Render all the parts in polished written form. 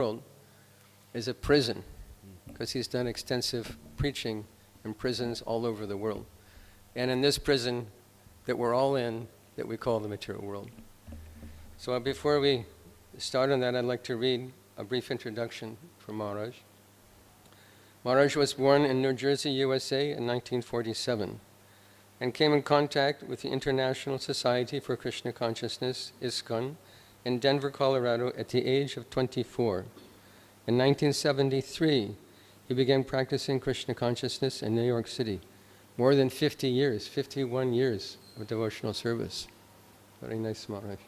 world is a prison, because he's done extensive preaching in prisons all over the world. And in this prison that we're all in, that we call the material world. So before we start on that, I'd like to read a brief introduction from Maharaj. Maharaj was born in New Jersey, USA in 1947 and came in contact with the International Society for Krishna Consciousness, ISKCON, in Denver, Colorado at the age of 24. In 1973, he began practicing Krishna consciousness in New York City. More than 50 years, 51 years of devotional service. Very nice, Maharaj.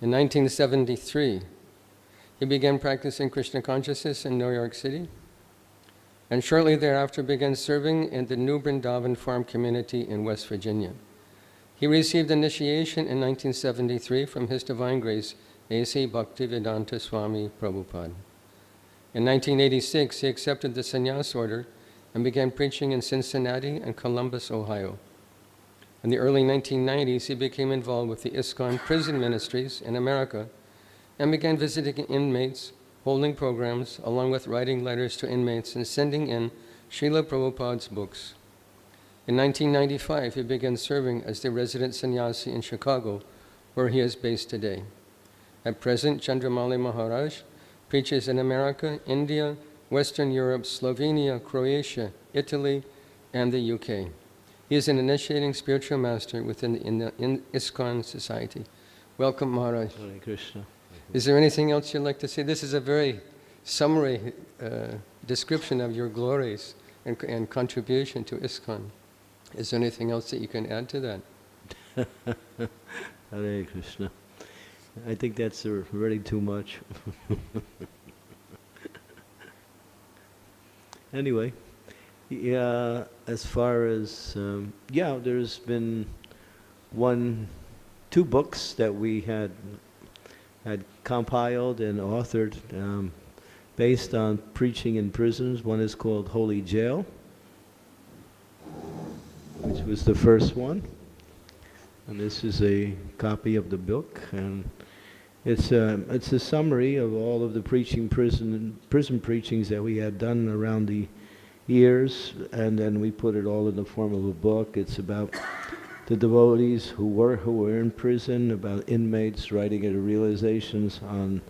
In 1973, he began practicing Krishna consciousness in New York City, and shortly thereafter began serving in the New Vrindavan farm community in West Virginia. He received initiation in 1973 from His Divine Grace, A.C. Bhaktivedanta Swami Prabhupada. In 1986, he accepted the sannyas order and began preaching in Cincinnati and Columbus, Ohio. In the early 1990s, he became involved with the ISKCON prison ministries in America and began visiting inmates, holding programs, along with writing letters to inmates and sending in Srila Prabhupada's books. In 1995, he began serving as the resident sannyasi in Chicago, where he is based today. At present, Chandramauli Maharaj preaches in America, India, Western Europe, Slovenia, Croatia, Italy, and the UK. He is an initiating spiritual master within the ISKCON society. Welcome, Maharaj. Hare Krishna. Is there anything else you'd like to say? This is a very summary description of your glories and contribution to ISKCON. Is there anything else that you can add to that? Hare Krishna. I think that's already too much. Anyway, yeah, as far as, there's been two books that we had compiled and authored based on preaching in prisons. One is called Holy Jail, which was the first one. And this is a copy of the book, and it's a summary of all of the prison preachings that we had done around the years, and then we put it all in the form of a book. It's about the devotees who were in prison, about inmates writing their realizations on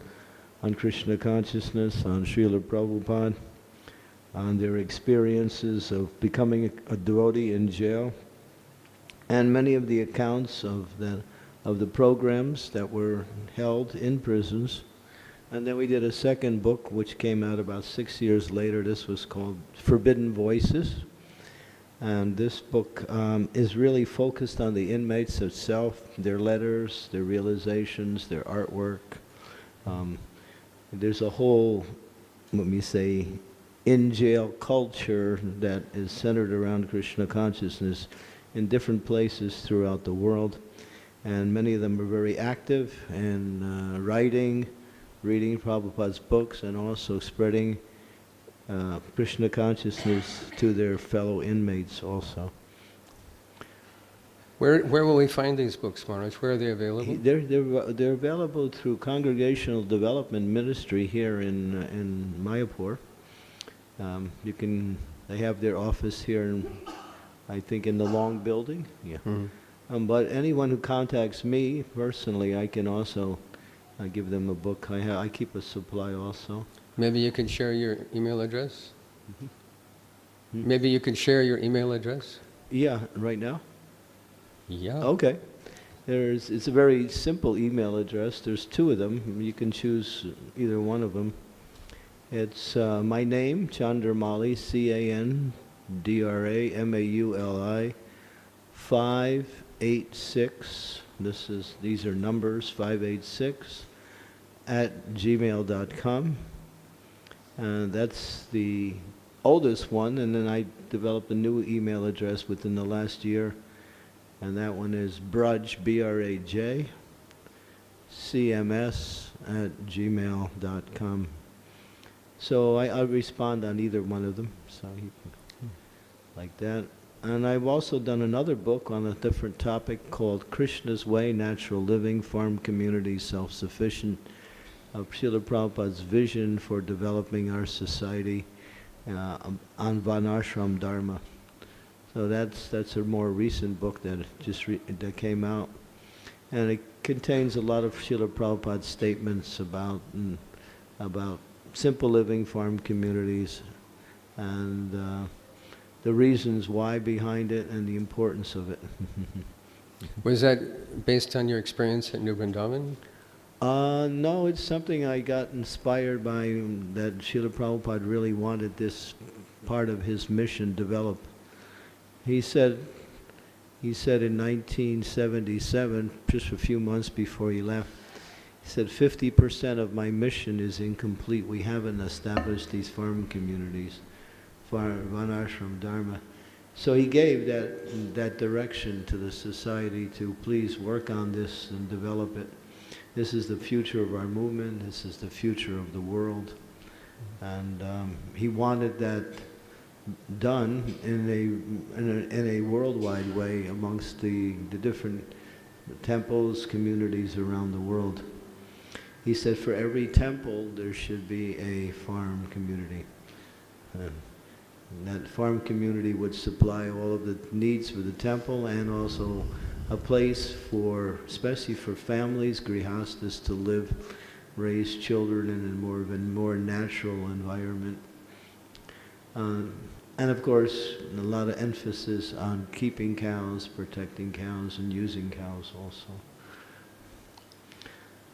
Krishna consciousness, on Srila Prabhupada, on their experiences of becoming a devotee in jail, and many of the accounts of the programs that were held in prisons. And then we did a second book which came out about 6 years later. This was called Forbidden Voices. And this book is really focused on the inmates itself, their letters, their realizations, their artwork. There's a whole, let me say, in-jail culture that is centered around Krishna consciousness in different places throughout the world. And many of them are very active in writing, reading Prabhupada's books, and also spreading Krishna consciousness to their fellow inmates also. Where will we find these books, Maharaj? Where are they available? They're available through Congregational Development Ministry here in Mayapur. They have their office here I think in the Long Building. Yeah. Mm-hmm. But anyone who contacts me personally, I can also give them a book. I keep a supply also. Maybe you can share your email address? Mm-hmm. Maybe you can share your email address? Yeah, right now? Yeah. Okay. It's a very simple email address. There's two of them. You can choose either one of them. It's my name, Chandramauli, CANDRAMAULI, 586. These are numbers, 586 @gmail.com. That's the oldest one, and then I developed a new email address within the last year, and that one is Braj, BRAJ, CMS @gmail.com. So I respond on either one of them, so you can, like that. And I've also done another book on a different topic called Krishna's Way, Natural Living, Farm Community, Self-Sufficient of Srila Prabhupada's vision for developing our society on Varnashram Dharma. So that's a more recent book that that came out, and it contains a lot of Srila Prabhupada's statements about simple living, farm communities, and the reasons why behind it and the importance of it. Was that based on your experience at New Vrindavan? No, it's something I got inspired by, that Srila Prabhupada really wanted this part of his mission developed. He said in 1977, just a few months before he left, he said, 50% of my mission is incomplete. We haven't established these farm communities for Varnashram Dharma. So he gave that direction to the society to please work on this and develop it. This is the future of our movement. This is the future of the world. And he wanted that done in a worldwide way amongst the different temples, communities around the world. He said for every temple there should be a farm community. And that farm community would supply all of the needs for the temple, and also a place for, especially for families, grihastas, to live, raise children in a more natural environment. And of course, a lot of emphasis on keeping cows, protecting cows, and using cows also.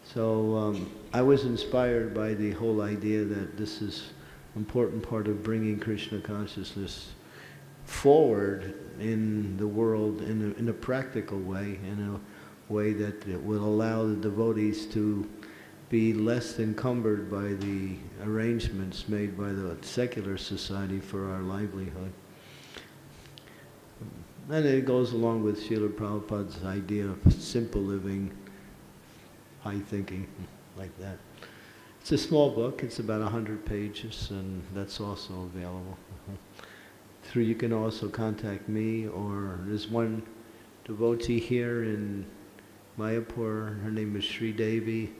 So I was inspired by the whole idea that this is an important part of bringing Krishna consciousness forward in the world in a practical way, in a way that it will allow the devotees to be less encumbered by the arrangements made by the secular society for our livelihood. And it goes along with Srila Prabhupada's idea of simple living, high thinking, like that. It's a small book, it's about 100 pages, and that's also available. You can also contact me, or there's one devotee here in Mayapur. Her name is Sri Devi.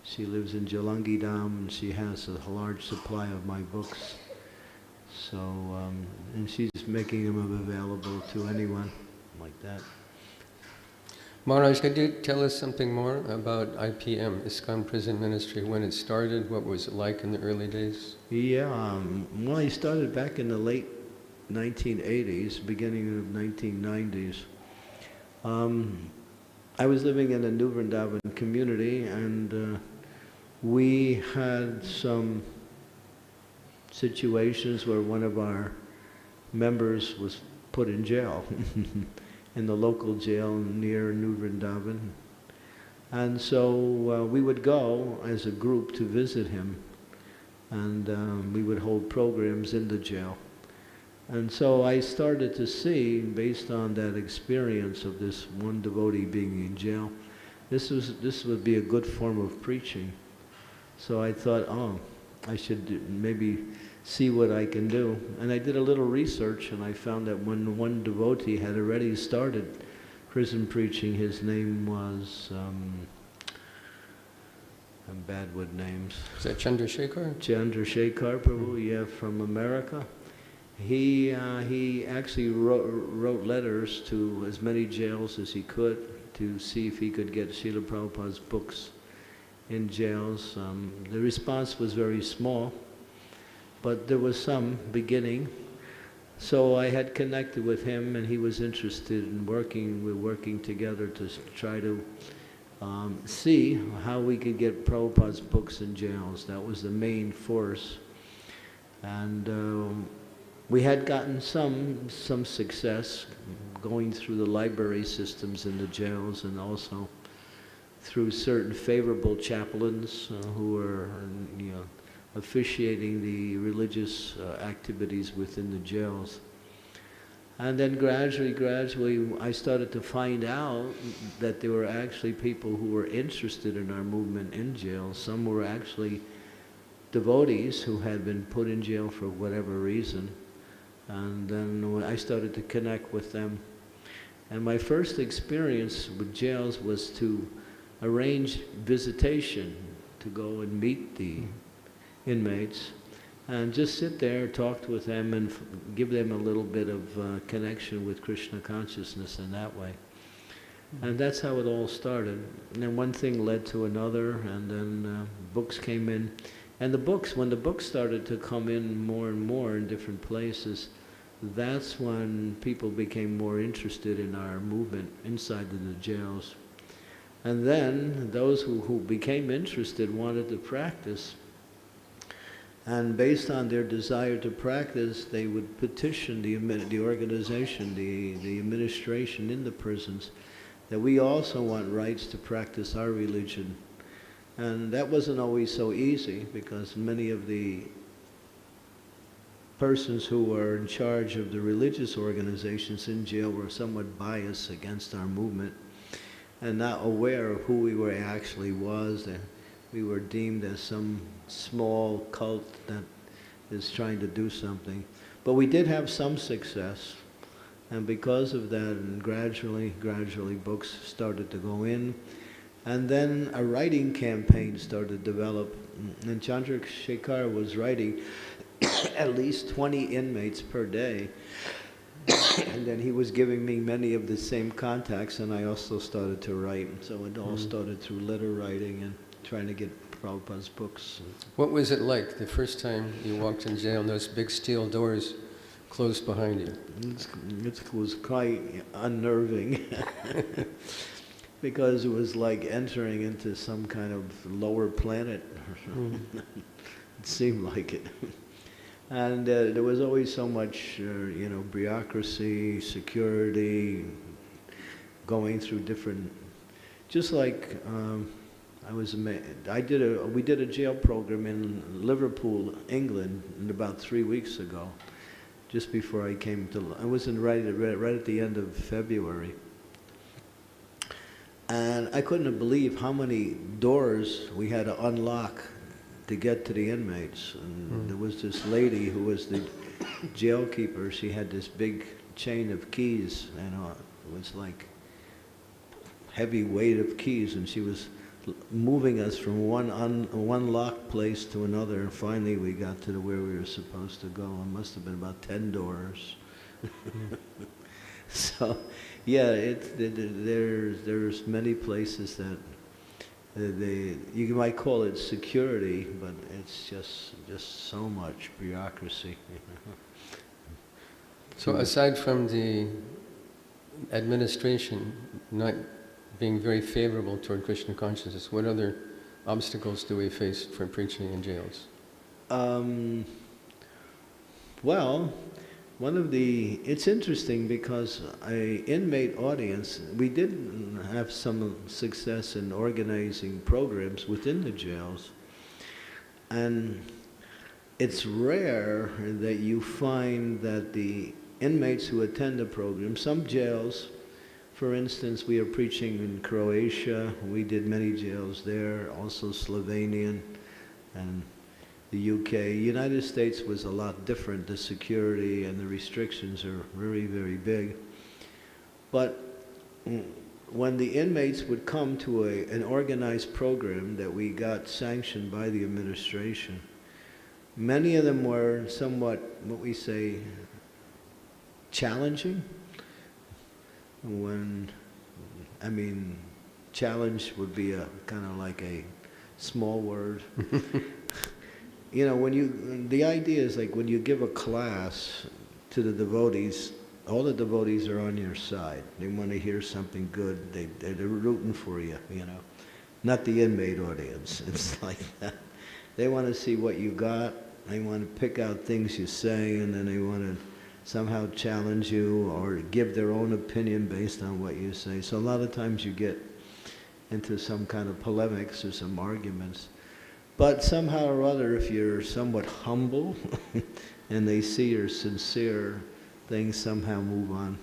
She lives in Jalangidam, and she has a large supply of my books. So, and she's making them available to anyone like that. Maharaj, could you tell us something more about IPM, ISKCON Prison Ministry, when it started? What was it like in the early days? Yeah, well, he started back in the late 1980s, beginning of 1990s. I was living in a New Vrindavan community, and we had some situations where one of our members was put in jail, in the local jail near New Vrindavan. And so we would go as a group to visit him, and we would hold programs in the jail. And so I started to see, based on that experience of this one devotee being in jail, this would be a good form of preaching. So I thought, oh, I should maybe see what I can do. And I did a little research, and I found that when one devotee had already started prison preaching, his name was, I'm bad with names. Is that Chandrasekhar? Chandrasekhar Prabhu, yeah, from America. He actually wrote letters to as many jails as he could to see if he could get Srila Prabhupada's books in jails. The response was very small, but there was some beginning. So I had connected with him, and he was interested in working. We're working together to try to see how we could get Prabhupada's books in jails. That was the main force. And we had gotten some success going through the library systems in the jails, and also through certain favorable chaplains who were, officiating the religious activities within the jails. And then gradually, I started to find out that there were actually people who were interested in our movement in jail. Some were actually devotees who had been put in jail for whatever reason. And then I started to connect with them. And my first experience with jails was to arrange visitation to go and meet the inmates and just sit there, talk with them, and give them a little bit of connection with Krishna consciousness in that way. And that's how it all started. And then one thing led to another, and then books came in. And the books, when the books started to come in more and more in different places, that's when people became more interested in our movement inside the jails. And then those who became interested wanted to practice. And based on their desire to practice, they would petition the organization, the administration in the prisons, that we also want rights to practice our religion. And that wasn't always so easy, because many of the persons who were in charge of the religious organizations in jail were somewhat biased against our movement and not aware of who we were actually was. That we were deemed as some small cult that is trying to do something. But we did have some success. And because of that, and gradually books started to go in. And then a writing campaign started to develop. And Chandrasekhar was writing at least 20 inmates per day. And then he was giving me many of the same contacts, and I also started to write. So it all started through letter writing and trying to get Prabhupada's books. What was it like the first time you walked in jail and those big steel doors closed behind you? It was quite unnerving because it was like entering into some kind of lower planet. It seemed like it. And there was always so much, bureaucracy, security, going through different, just like we did a jail program in Liverpool, England, about 3 weeks ago. Just before I came to, I was right at the end of February. And I couldn't believe how many doors we had to unlock to get to the inmates. And there was this lady who was the jail keeper. She had this big chain of keys, it was like heavy weight of keys, and she was moving us from one locked place to another, and finally we got to where we were supposed to go. It must have been about 10 doors. So, yeah, there's many places that you might call it security, but it's just so much bureaucracy. So aside from the administration not being very favorable toward Krishna consciousness, what other obstacles do we face for preaching in jails? Well, it's interesting because an inmate audience, we did have some success in organizing programs within the jails. And it's rare that you find that the inmates who attend the program, some jails, for instance, we are preaching in Croatia, we did many jails there, also Slovenian and the UK. United States was a lot different. The security and the restrictions are very, very big. But when the inmates would come to an organized program that we got sanctioned by the administration, many of them were somewhat, what we say, challenging. Challenge would be a kind of like a small word. The idea is like when you give a class to the devotees, all the devotees are on your side. They want to hear something good. They're rooting for you, Not the inmate audience. It's like that. They want to see what you got. They want to pick out things you say, and then they want to somehow challenge you or give their own opinion based on what you say. So a lot of times you get into some kind of polemics or some arguments. But somehow or other, if you're somewhat humble and they see you're sincere, things somehow move on.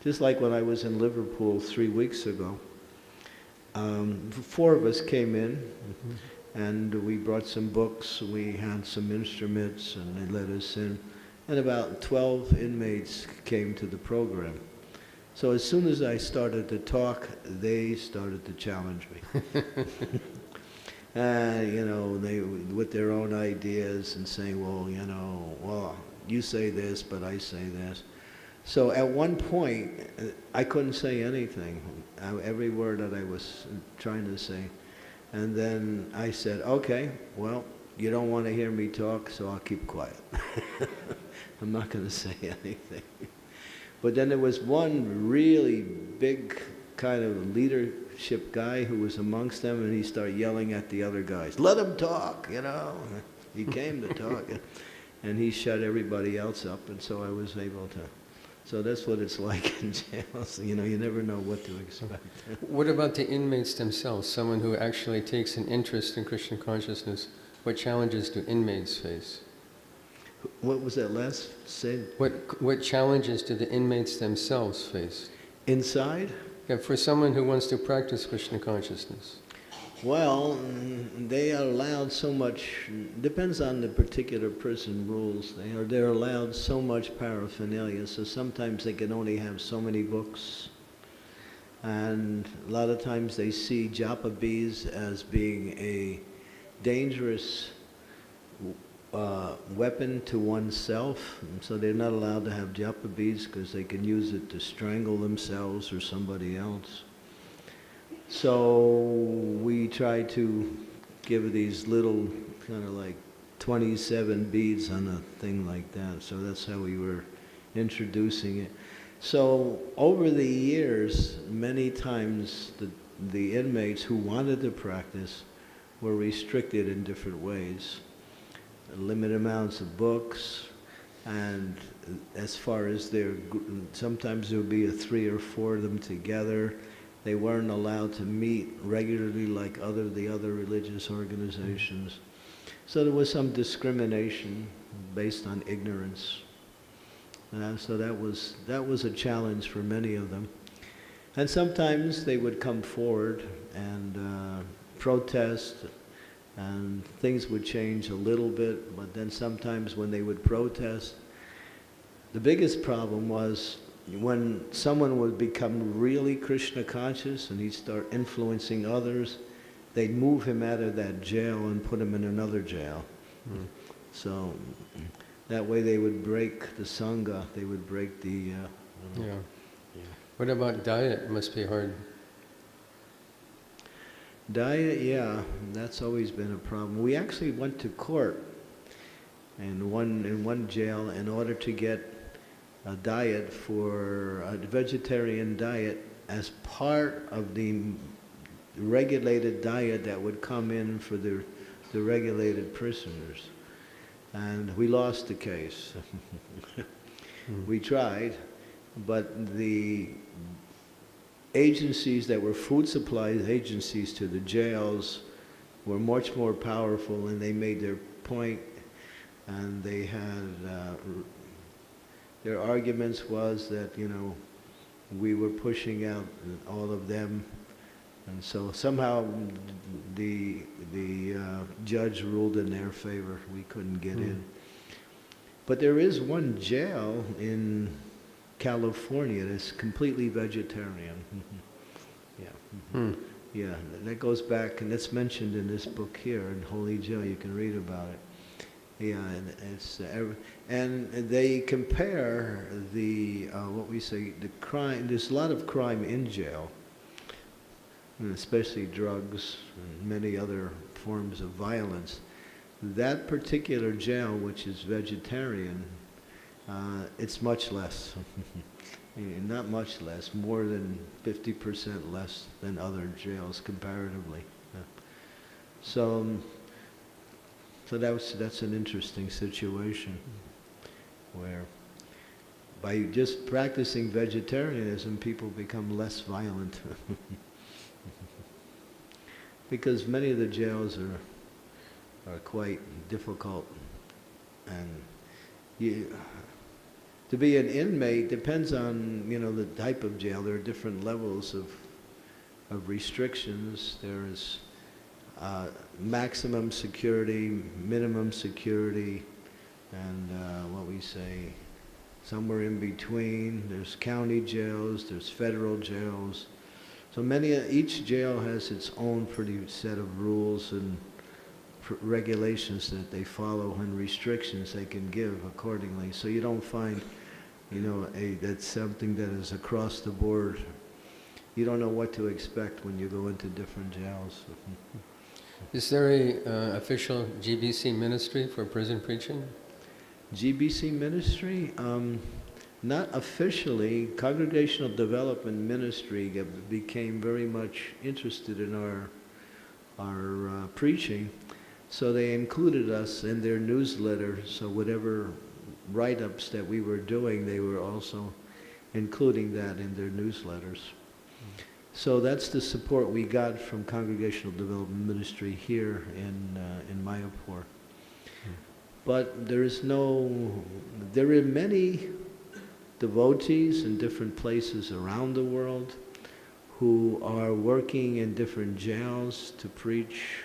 Just like when I was in Liverpool 3 weeks ago, 4 of us came in, and we brought some books, we had some instruments, and they let us in. And about 12 inmates came to the program. So as soon as I started to talk, they started to challenge me. you know, they with their own ideas and saying, well, you know, well, you say this, but I say this. So at one point, I couldn't say anything, every word that I was trying to say. And then I said, okay, well, you don't want to hear me talk, so I'll keep quiet. I'm not going to say anything. But then there was one really big kind of leadership guy who was amongst them, and he started yelling at the other guys, let him talk, you know. He came to talk, and he shut everybody else up, and so I was able to. So that's what it's like in jail. So, you know, you never know what to expect. What about the inmates themselves? Someone who actually takes an interest in Krishna consciousness, what challenges do inmates face? What was that last said? What challenges do the inmates themselves face? Inside? Yeah, for someone who wants to practice Krishna consciousness. Well, they are allowed so much, depends on the particular prison rules, they're allowed so much paraphernalia, so sometimes they can only have so many books. And a lot of times they see japa beads as being a dangerous weapon to oneself, and so they're not allowed to have japa beads because they can use it to strangle themselves or somebody else. So we try to give these little kind of like 27 beads on a thing like that. So that's how we were introducing it. So over the years, many times the inmates who wanted to practice were restricted in different ways. Limited amounts of books, and as far as sometimes there would be 3 or 4 of them together. They weren't allowed to meet regularly like the other religious organizations. So there was some discrimination based on ignorance. So that was a challenge for many of them. And sometimes they would come forward and protest, and things would change a little bit, but then sometimes when they would protest, the biggest problem was when someone would become really Krishna conscious and he'd start influencing others, they'd move him out of that jail and put him in another jail. Mm. So that way they would break the Sangha, they would break the... Yeah. What about diet? It must be hard. Diet, yeah, that's always been a problem. We actually went to court in one jail in order to get a diet for a vegetarian diet as part of the regulated diet that would come in for the regulated prisoners. And we lost the case. We tried, but the agencies that were food supply agencies to the jails were much more powerful, and they made their point, and they had their arguments was that, you know, we were pushing out all of them, and so somehow the judge ruled in their favor. We couldn't get in. But there is one jail in California that's completely vegetarian. Yeah. Yeah, that goes back, and that's mentioned in this book here in Holy Jail. You can read about it. Yeah, and it's and they compare the what we say, the crime. There's a lot of crime in jail, and especially drugs and many other forms of violence. That particular jail, which is vegetarian, it's much less. Not much less, more than 50% less than other jails comparatively. Yeah. So that's an interesting situation where by just practicing vegetarianism, people become less violent. Because many of the jails are quite difficult, and to be an inmate depends on, you know, the type of jail. There are different levels of restrictions. There is maximum security, minimum security, and what we say, somewhere in between. There's county jails, there's federal jails. So each jail has its own pretty set of rules and regulations that they follow and restrictions they can give accordingly. So you don't find, that's something that is across the board. You don't know what to expect when you go into different jails. Is there a official GBC ministry for prison preaching? GBC ministry? Not officially. Congregational Development Ministry became very much interested in our preaching, so they included us in their newsletter. So whatever write-ups that we were doing, they were also including that in their newsletters. So that's the support we got from Congregational Development Ministry here in Mayapur. But there are many devotees in different places around the world who are working in different jails to preach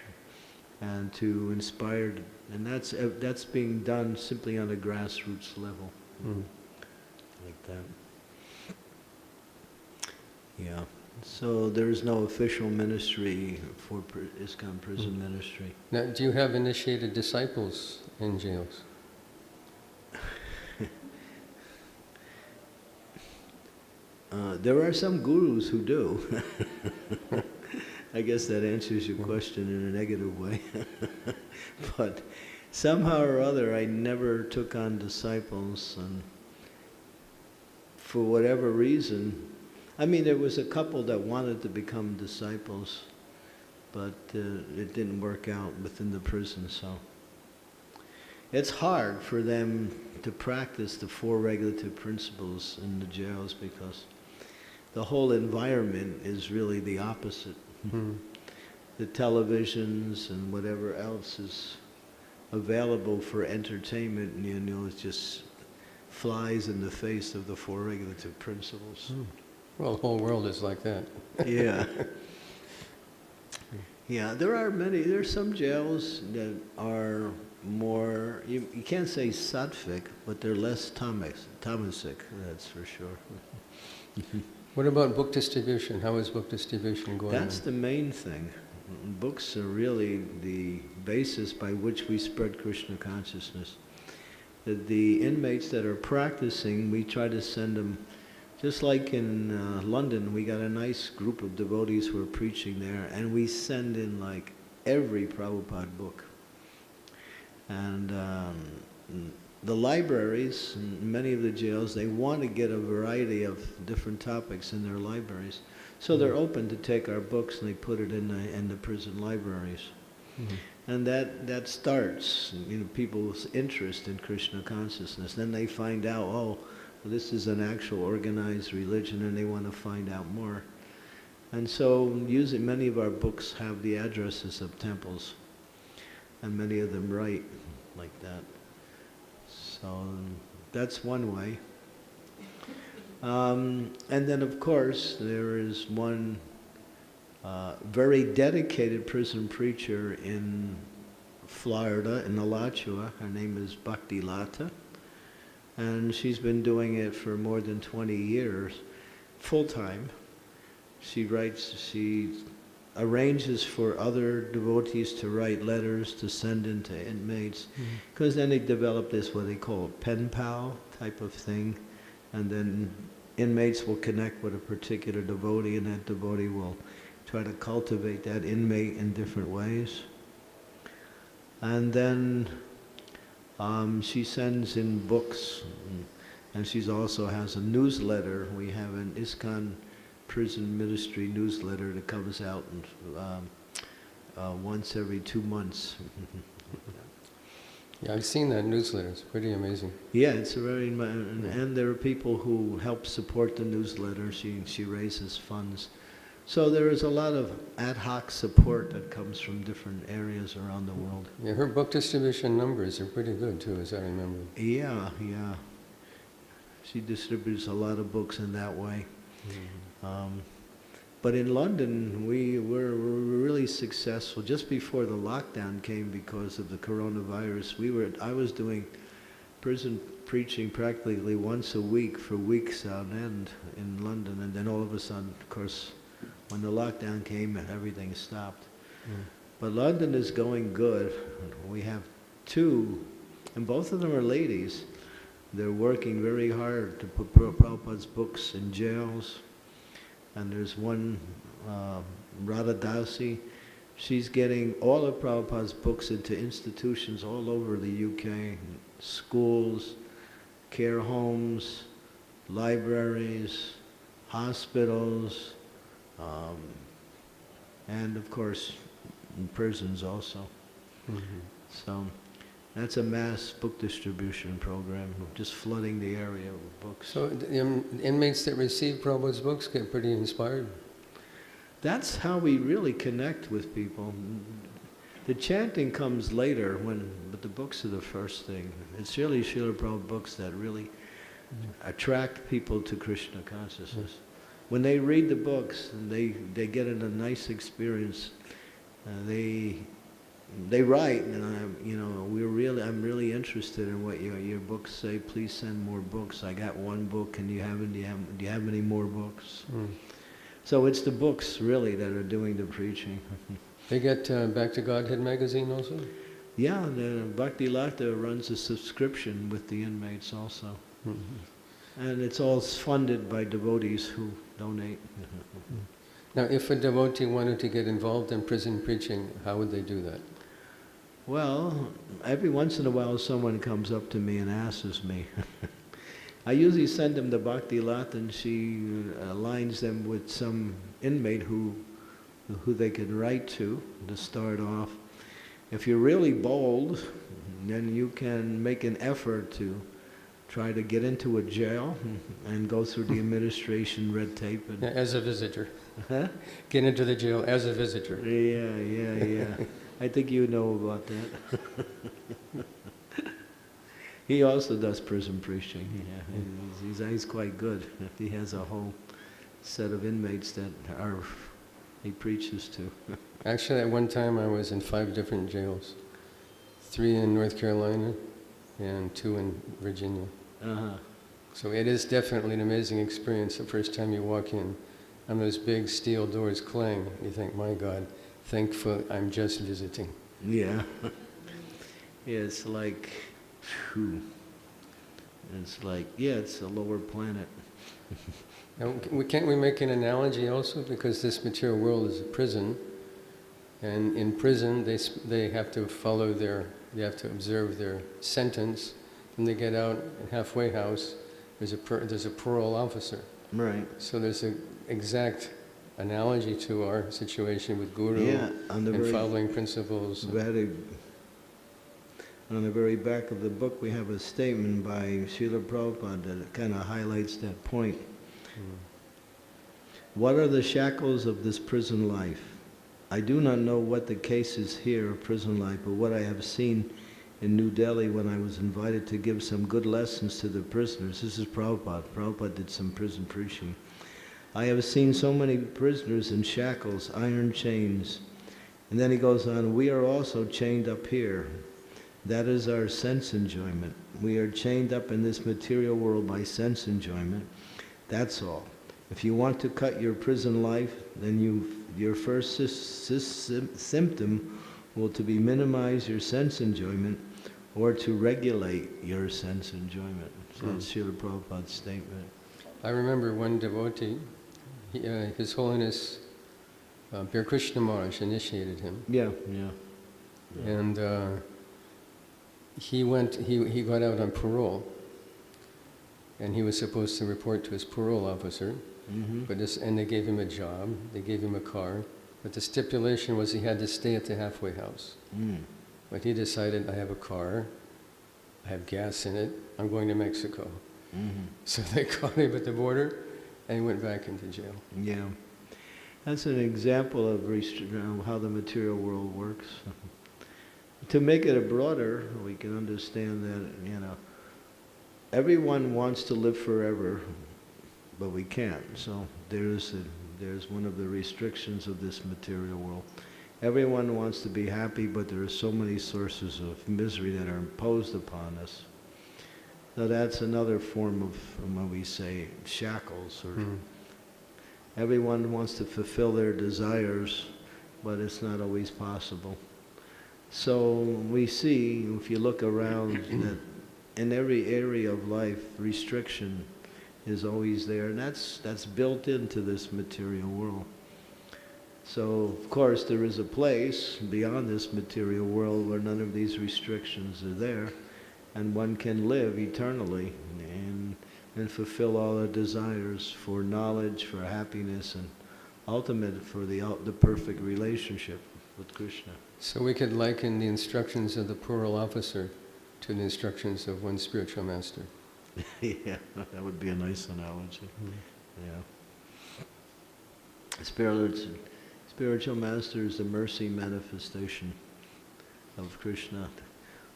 and to inspire, and that's being done simply on a grassroots level, like that. Yeah. So there is no official ministry for ISKCON prison ministry. Now, do you have initiated disciples in jails? There are some gurus who do. I guess that answers your question in a negative way. But somehow or other, I never took on disciples, and for whatever reason, there was a couple that wanted to become disciples, but it didn't work out within the prison, so. It's hard for them to practice the 4 regulative principles in the jails because the whole environment is really the opposite. The televisions and whatever else is available for entertainment, it just flies in the face of the 4 regulative principles. Well, the whole world is like that. Yeah. Yeah, there's some jails that are more, you can't say sattvic, but they're less tamasic, that's for sure. What about book distribution? How is book distribution going? That's the main thing. Books are really the basis by which we spread Krishna consciousness. The inmates that are practicing, we try to send them, just like in London, we got a nice group of devotees who are preaching there, and we send in like every Prabhupada book. And the libraries, in many of the jails, they want to get a variety of different topics in their libraries. So they're open to take our books and they put it in the prison libraries. And that starts, people's interest in Krishna consciousness. Then they find out, oh, this is an actual organized religion, and they want to find out more. And so many of our books have the addresses of temples, and many of them write like that. So that's one way. And then, of course, there is one very dedicated prison preacher in Florida, in Alachua. Her name is Bhakti Lata. And she's been doing it for more than 20 years, full-time. She arranges for other devotees to write letters to send in to inmates, because then they develop this, what they call a pen pal type of thing, and then inmates will connect with a particular devotee, and that devotee will try to cultivate that inmate in different ways. And then she sends in books, and she also has a newsletter. We have an ISKCON prison ministry newsletter that comes out once every 2 months. Yeah, I've seen that newsletter. It's pretty amazing. Yeah, it's a very, and there are people who help support the newsletter. She raises funds. So there is a lot of ad hoc support that comes from different areas around the world. Yeah, her book distribution numbers are pretty good too, as I remember. Yeah. She distributes a lot of books in that way. But in London, we were really successful. Just before the lockdown came because of the coronavirus, I was doing prison preaching practically once a week for weeks on end in London, and then all of a sudden, of course, when the lockdown came and everything stopped. Mm. But London is going good. We have two, and both of them are ladies. They're working very hard to put Prabhupada's books in jails. And there's one, Radha Dasi, she's getting all of Prabhupada's books into institutions all over the UK, schools, care homes, libraries, hospitals, and of course in prisons also. Mm-hmm. So that's a mass book distribution program, just flooding the area with books. So the inmates that receive Prabhupada's books get pretty inspired. That's how we really connect with people. The chanting comes later, but the books are the first thing. It's really Srila Prabhupada books that really attract people to Krishna consciousness. When they read the books, they get in a nice experience. They write, and I'm really interested in what your books say. Please send more books. I got one book, and do you have any more books? Mm. So it's the books really that are doing the preaching. They get Back to Godhead magazine also? Yeah, the Bhakti Lata runs a subscription with the inmates also. Mm-hmm. And it's all funded by devotees who donate. Now, if a devotee wanted to get involved in prison preaching, how would they do that? Well, every once in a while someone comes up to me and asks me. I usually send them the Bhakti Lata, and she aligns them with some inmate who they could write to start off. If you're really bold, then you can make an effort to try to get into a jail and go through the administration red tape. And As a visitor. Huh? Get into the jail as a visitor. Yeah. I think you know about that. He also does prison preaching. Yeah. He's quite good. He has a whole set of inmates that he preaches to. Actually, at one time I was in 5 different jails. 3 in North Carolina and 2 in Virginia. Uh-huh. So it is definitely an amazing experience the first time you walk in and those big steel doors clang. You think, my God, thankful I'm just visiting. Yeah. It's like, phew. It's a lower planet. Now, can't we make an analogy also? Because this material world is a prison, and in prison they have to they have to observe their sentence. When they get out in halfway house, there's a parole officer. Right. So there's an exact analogy to our situation with Guru and following principles. On the very back of the book, we have a statement by Srila Prabhupada that kind of highlights that point. What are the shackles of this prison life? I do not know what the case is here of prison life, but what I have seen in New Delhi when I was invited to give some good lessons to the prisoners. This is Prabhupada. Prabhupada did some prison preaching. I have seen so many prisoners in shackles, iron chains. And then he goes on, we are also chained up here. That is our sense enjoyment. We are chained up in this material world by sense enjoyment. That's all. If you want to cut your prison life, then your first symptom will to be minimize your sense enjoyment or to regulate your sense enjoyment. So that's Srila Prabhupada's statement. I remember one devotee, His Holiness Bir Krishna Maharaj initiated him. Yeah. And he got out on parole, and he was supposed to report to his parole officer, and they gave him a job, they gave him a car, but the stipulation was he had to stay at the halfway house. But he decided, I have a car, I have gas in it, I'm going to Mexico. So they caught him at the border, and he went back into jail. Yeah. That's an example of how the material world works. To make it broader, we can understand that, everyone wants to live forever, but we can't. So there's one of the restrictions of this material world. Everyone wants to be happy, but there are so many sources of misery that are imposed upon us. So that's another form of, what we say, shackles. Everyone wants to fulfill their desires, but it's not always possible. So we see, if you look around, that in every area of life, restriction is always there, and that's built into this material world. So, of course, there is a place beyond this material world where none of these restrictions are there, and one can live eternally and fulfill all the desires for knowledge, for happiness, and ultimate for the perfect relationship with Krishna. So we could liken the instructions of the parole officer to the instructions of one spiritual master. Yeah, that would be a nice analogy. Yeah. Spiritual master is the mercy manifestation of Krishna,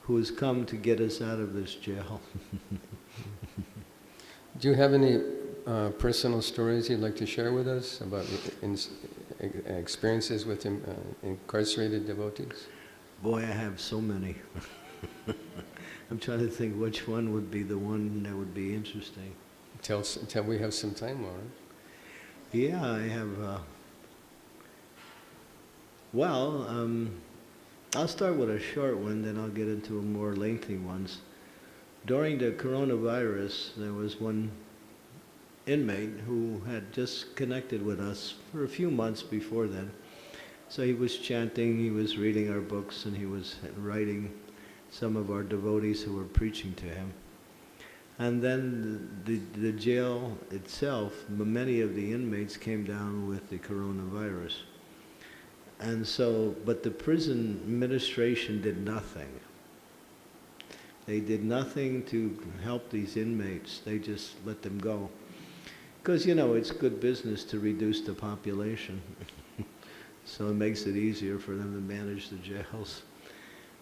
who has come to get us out of this jail. Do you have any personal stories you'd like to share with us about experiences with incarcerated devotees? Boy, I have so many. I'm trying to think which one would be the one that would be interesting. Till we have some time, Maharaj. Yeah, I have. I'll start with a short one, then I'll get into more lengthy ones. During the coronavirus, there was one inmate who had just connected with us for a few months before then. So he was chanting, he was reading our books, and he was writing some of our devotees who were preaching to him. And then the jail itself, many of the inmates came down with the coronavirus. And so, but the prison administration did nothing. They did nothing to help these inmates. They just let them go. Because, you know, it's good business to reduce the population. So it makes it easier for them to manage the jails.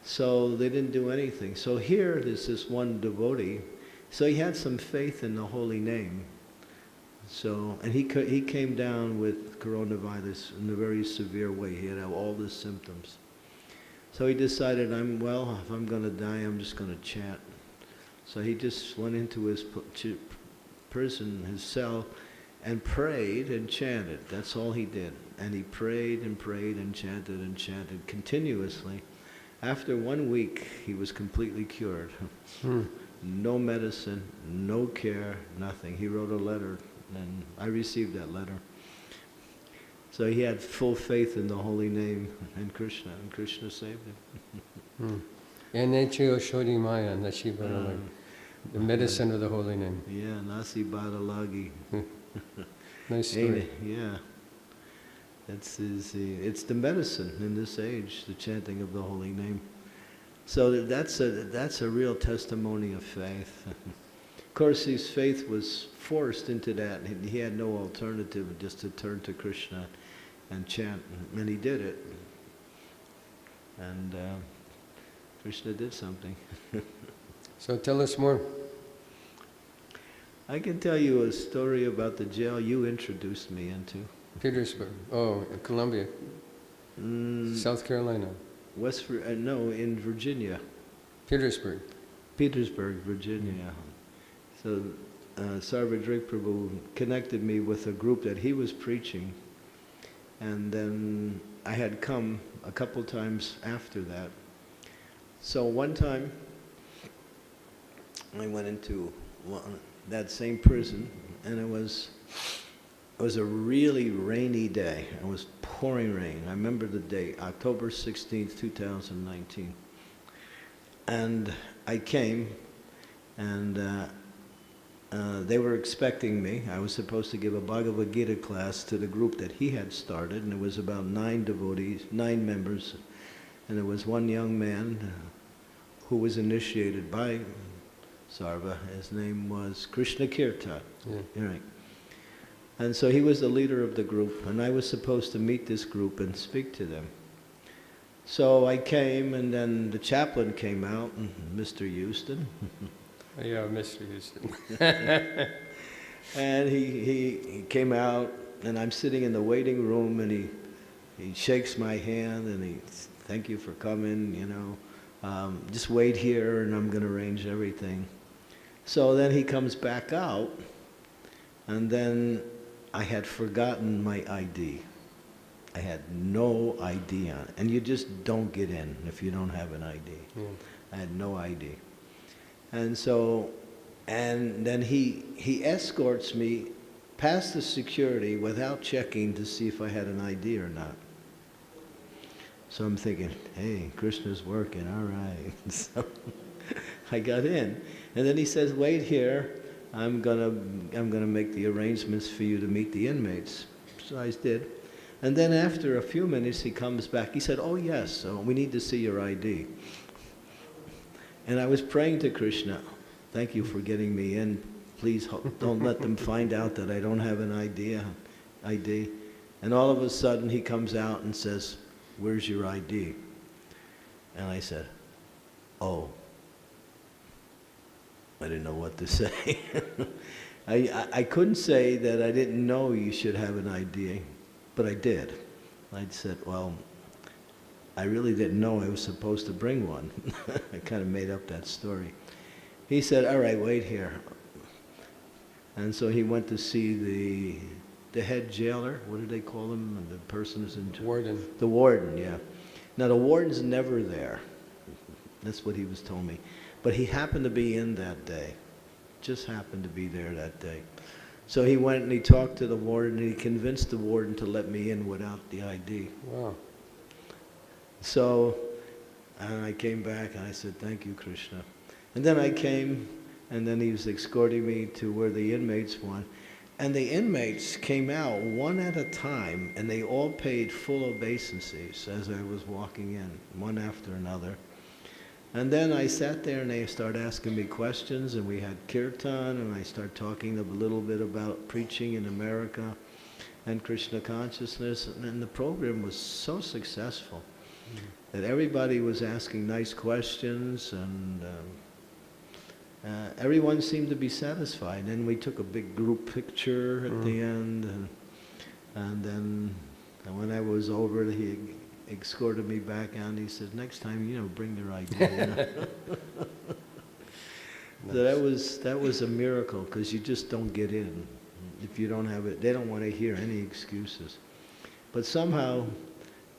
So they didn't do anything. So here, there's this one devotee. So he had some faith in the holy name. So, and he came down with coronavirus in a very severe way. He had all the symptoms. So he decided, if I'm going to die, I'm just going to chant. So he just went into his prison, his cell, and prayed and chanted. That's all he did. And he prayed and prayed and chanted continuously. After 1 week, he was completely cured. No medicine, no care, nothing. He wrote a letter, and I received that letter. So he had full faith in the holy name and Krishna saved him. The medicine of the holy name. Yeah, Nasi Badalagi. Nice story. Yeah. It's the medicine in this age, the chanting of the holy name. So that's a real testimony of faith. Of course, his faith was forced into that. He had no alternative just to turn to Krishna and chant, and he did it. And Krishna did something. So tell us more. I can tell you a story about the jail you introduced me into. Petersburg. Oh, Columbia. South Carolina. In Virginia. Petersburg. Petersburg, Virginia. So Sarvadrik Prabhu connected me with a group that he was preaching. And then I had come a couple times after that. So one time, I went into that same prison, and it was a really rainy day. It was pouring rain. I remember the date, October 16th, 2019. And I came, and they were expecting me. I was supposed to give a Bhagavad Gita class to the group that he had started, and it was about 9 devotees, 9 members. And there was one young man who was initiated by Sarva. His name was Krishna Kirtan. Yeah. Right. And so he was the leader of the group, and I was supposed to meet this group and speak to them. So I came, and then the chaplain came out, Mr. Houston. Yeah, Mr. Houston. And he came out, and I'm sitting in the waiting room, and he shakes my hand, and he, thank you for coming, you know. Just wait here, and I'm going to arrange everything. So then he comes back out, and then I had forgotten my ID. I had no ID on it. And you just don't get in if you don't have an ID. Yeah. I had no ID. And so, and then he escorts me past the security without checking to see if I had an ID or not. So I'm thinking, hey, Krishna's working, all right. So I got in. And then he says, wait here, I'm gonna make the arrangements for you to meet the inmates. So I did. And then after a few minutes, he comes back. He said, oh yes, we need to see your ID. And I was praying to Krishna, thank you for getting me in. Please don't let them find out that I don't have an ID. And all of a sudden, he comes out and says, where's your ID? And I said, oh. I didn't know what to say. I couldn't say that I didn't know you should have an ID, but I did. I said, well, I really didn't know I was supposed to bring one. I kind of made up that story. He said, all right, wait here. And so he went to see the head jailer. What do they call him? And the person is in charge. Warden. The warden, yeah. Now the warden's never there. That's what he was telling me. But he happened to be in that day. Just happened to be there that day. So he went and he talked to the warden and he convinced the warden to let me in without the ID. Wow. So, and I came back and I said, thank you, Krishna. And then I came, and then he was escorting me to where the inmates went. And the inmates came out one at a time, and they all paid full obeisances as I was walking in, one after another. And then I sat there and they started asking me questions, and we had kirtan, and I started talking a little bit about preaching in America and Krishna consciousness, and the program was so successful that everybody was asking nice questions, and everyone seemed to be satisfied. And we took a big group picture at the end, and then when I was over, he escorted me back out, and he said, next time, bring your ID. So that was a miracle, because you just don't get in. If you don't have it, they don't want to hear any excuses. But somehow,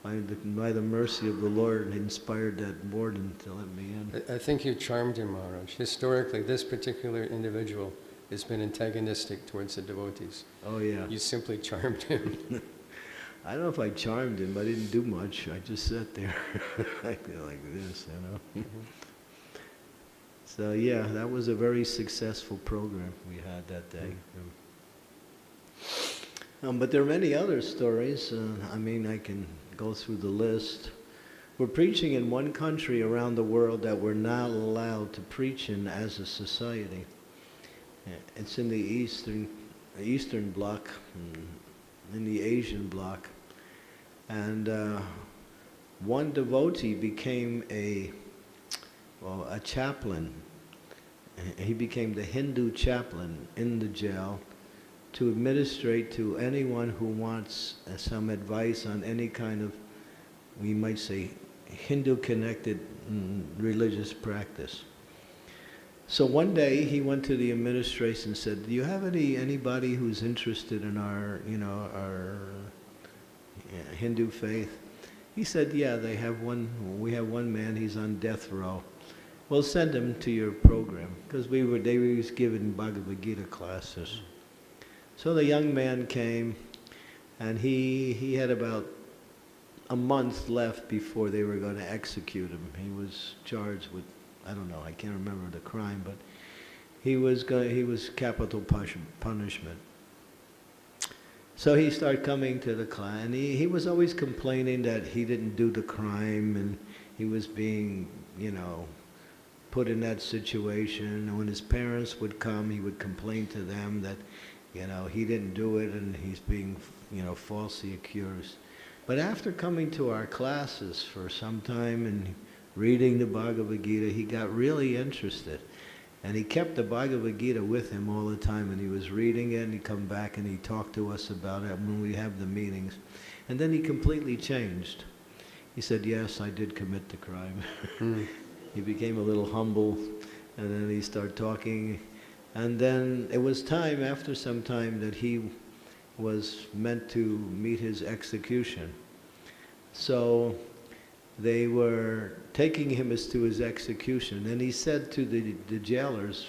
by the mercy of the Lord, he inspired that warden to let me in. I think you charmed him, Maharaj. Historically, this particular individual has been antagonistic towards the devotees. Oh yeah. You simply charmed him. I don't know if I charmed him. I didn't do much. I just sat there like this, So yeah, that was a very successful program we had that day. But there are many other stories. I can go through the list. We're preaching in one country around the world that we're not allowed to preach in as a society. It's in the Eastern Bloc, in the Asian Bloc. And one devotee became a chaplain. He became the Hindu chaplain in the jail to administrate to anyone who wants some advice on any kind of, we might say, Hindu-connected religious practice. So one day he went to the administration and said, do you have anybody who's interested in our Hindu faith? He said, yeah, we have one man, he's on death row. Well, send him to your program, because they were giving Bhagavad Gita classes. So the young man came, and he had about a month left before they were going to execute him. He was charged with, I don't know, I can't remember the crime, but he was capital punishment. So he started coming to the class, and he was always complaining that he didn't do the crime, and he was being, put in that situation. And when his parents would come, he would complain to them that, he didn't do it, and he's being, falsely accused. But after coming to our classes for some time and reading the Bhagavad Gita, he got really interested. And he kept the Bhagavad Gita with him all the time, and he was reading it, and he'd come back and he'd talk to us about it when we have the meetings. And then he completely changed. He said, yes, I did commit the crime. He became a little humble, and then he started talking. And then it was time, after some time, that he was meant to meet his execution. So they were taking him as to his execution, and he said to the jailers,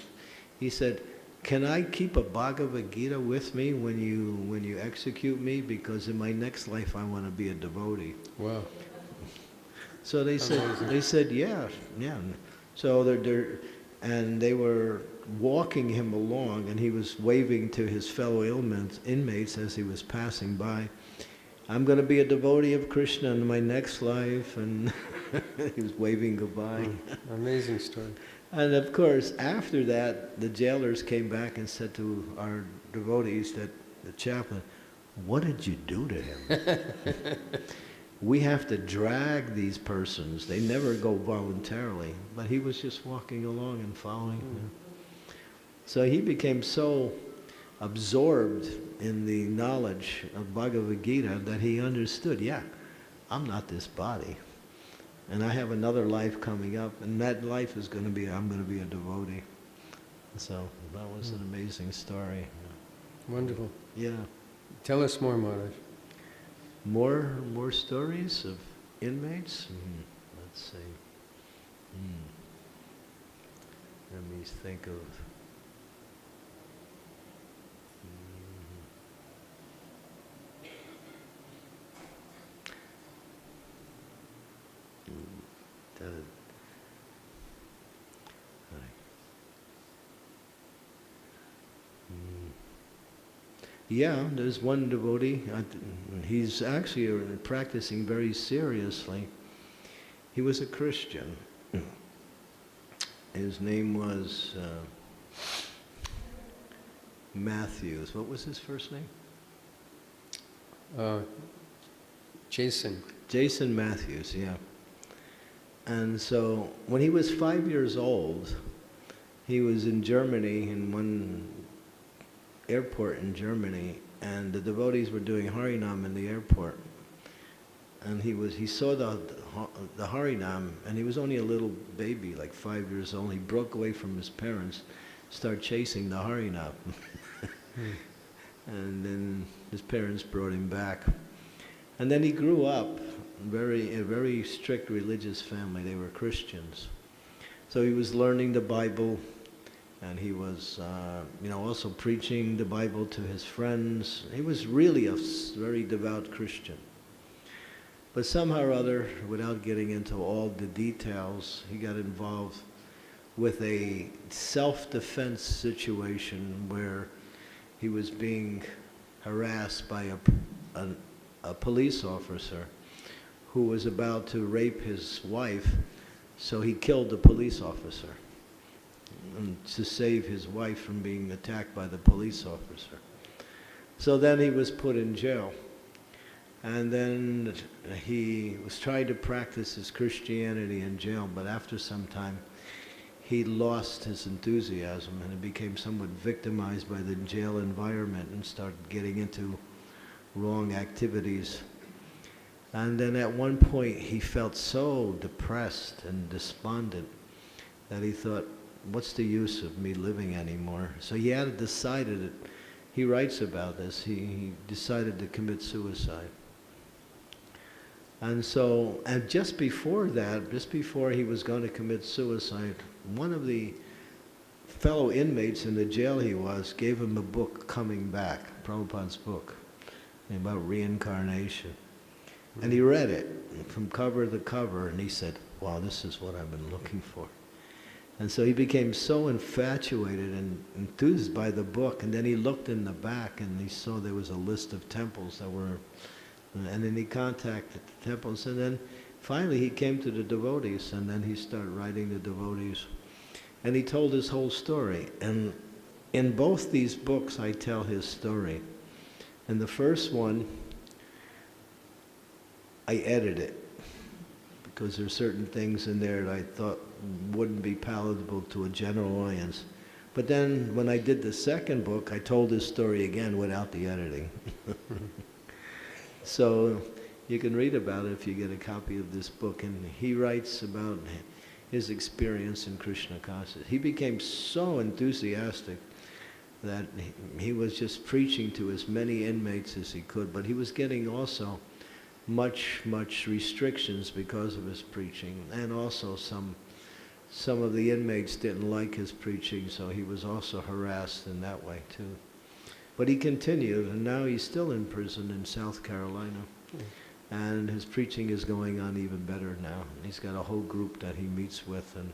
he said, "Can I keep a Bhagavad Gita with me when you execute me? Because in my next life I want to be a devotee." Wow. So they said, yeah. So they were walking him along, and he was waving to his fellow inmates as he was passing by, "I'm going to be a devotee of Krishna in my next life," and he was waving goodbye. Amazing story. And of course, after that, the jailers came back and said to our devotees, that the chaplain, "What did you do to him?" We have to drag these persons. They never go voluntarily. But he was just walking along and following. So he became so absorbed in the knowledge of Bhagavad Gita that he understood, yeah, I'm not this body. And I have another life coming up, and that life is going to be, I'm going to be a devotee. So that was an amazing story. Wonderful. Yeah. Tell us more, Maharaj. More stories of inmates? Let's see. Let me think of... Yeah, there's one devotee. He's actually practicing very seriously. He was a Christian. His name was Matthews. What was his first name? Jason. Jason Matthews, yeah. And so when he was 5 years old, he was in Germany, in one airport in Germany, and the devotees were doing Harinam in the airport. And he saw the Harinam, and he was only a little baby, like 5 years old. He broke away from his parents, started chasing the Harinam. And then his parents brought him back. And then he grew up a very strict religious family. They were Christians. So he was learning the Bible, and he was also preaching the Bible to his friends. He was really a very devout Christian. But somehow or other, without getting into all the details, he got involved with a self-defense situation where he was being harassed by a police officer who was about to rape his wife, so he killed the police officer to save his wife from being attacked by the police officer. So then he was put in jail. And then he was trying to practice his Christianity in jail, but after some time he lost his enthusiasm and he became somewhat victimized by the jail environment and started getting into wrong activities. And then at one point he felt so depressed and despondent that he thought, what's the use of me living anymore? So he had decided it. He writes about this. He decided to commit suicide. And so, and just before that, just before he was going to commit suicide, one of the fellow inmates in the jail he was gave him a book, Coming Back, Prabhupada's book, about reincarnation. And he read it from cover to cover, and he said, wow, this is what I've been looking for. And so he became so infatuated and enthused by the book, and then he looked in the back and he saw there was a list of temples that were, and then he contacted the temples, and then finally he came to the devotees, and then he started writing the devotees. And he told his whole story. And in both these books I tell his story. In the first one, I edit it, because there are certain things in there that I thought wouldn't be palatable to a general audience. But then when I did the second book, I told his story again without the editing. So you can read about it if you get a copy of this book. And he writes about his experience in Krishna consciousness. He became so enthusiastic that he was just preaching to as many inmates as he could, but he was getting also much restrictions because of his preaching, and also some of the inmates didn't like his preaching, so he was also harassed in that way too. But he continued, and now he's still in prison in South Carolina. And his preaching is going on even better now. He's got a whole group that he meets with and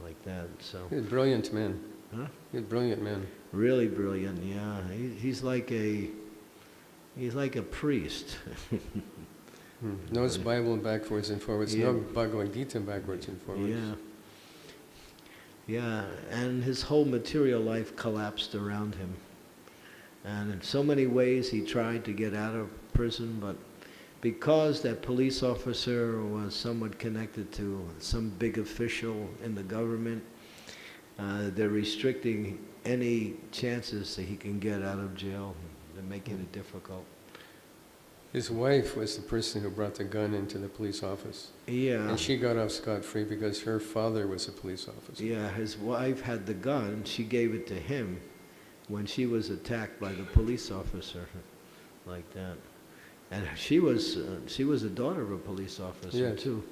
like that. So He's a brilliant man. huh? He's a brilliant man. Really brilliant, yeah. He's like a priest. Knows Bible backwards and forwards. Yeah. No Bhagavad Gita backwards and forwards. Yeah. Yeah, and his whole material life collapsed around him. And in so many ways he tried to get out of prison, but because that police officer was somewhat connected to some big official in the government, they're restricting any chances that he can get out of jail. They're making it difficult. His wife was the person who brought the gun into the police office. Yeah. And she got off scot-free because her father was a police officer. Yeah, his wife had the gun. She gave it to him when she was attacked by the police officer, like that. And she was a daughter of a police officer, Yes. too.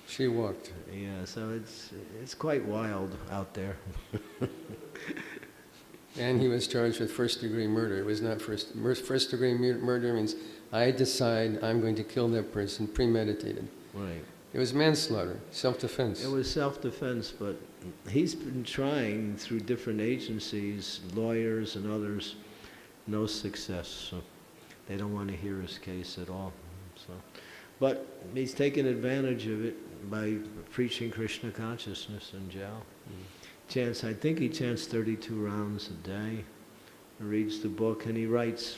She walked. Yeah, so it's quite wild out there. And he was charged with first-degree murder. It was not first-degree murder means I decide I'm going to kill that person, premeditated. Right. It was manslaughter, self-defense. It was self-defense, but he's been trying through different agencies, lawyers and others, no success. So they don't want to hear his case at all. So, but he's taken advantage of it by preaching Krishna consciousness in jail. I think he chants 32 rounds a day, reads the book, and he writes.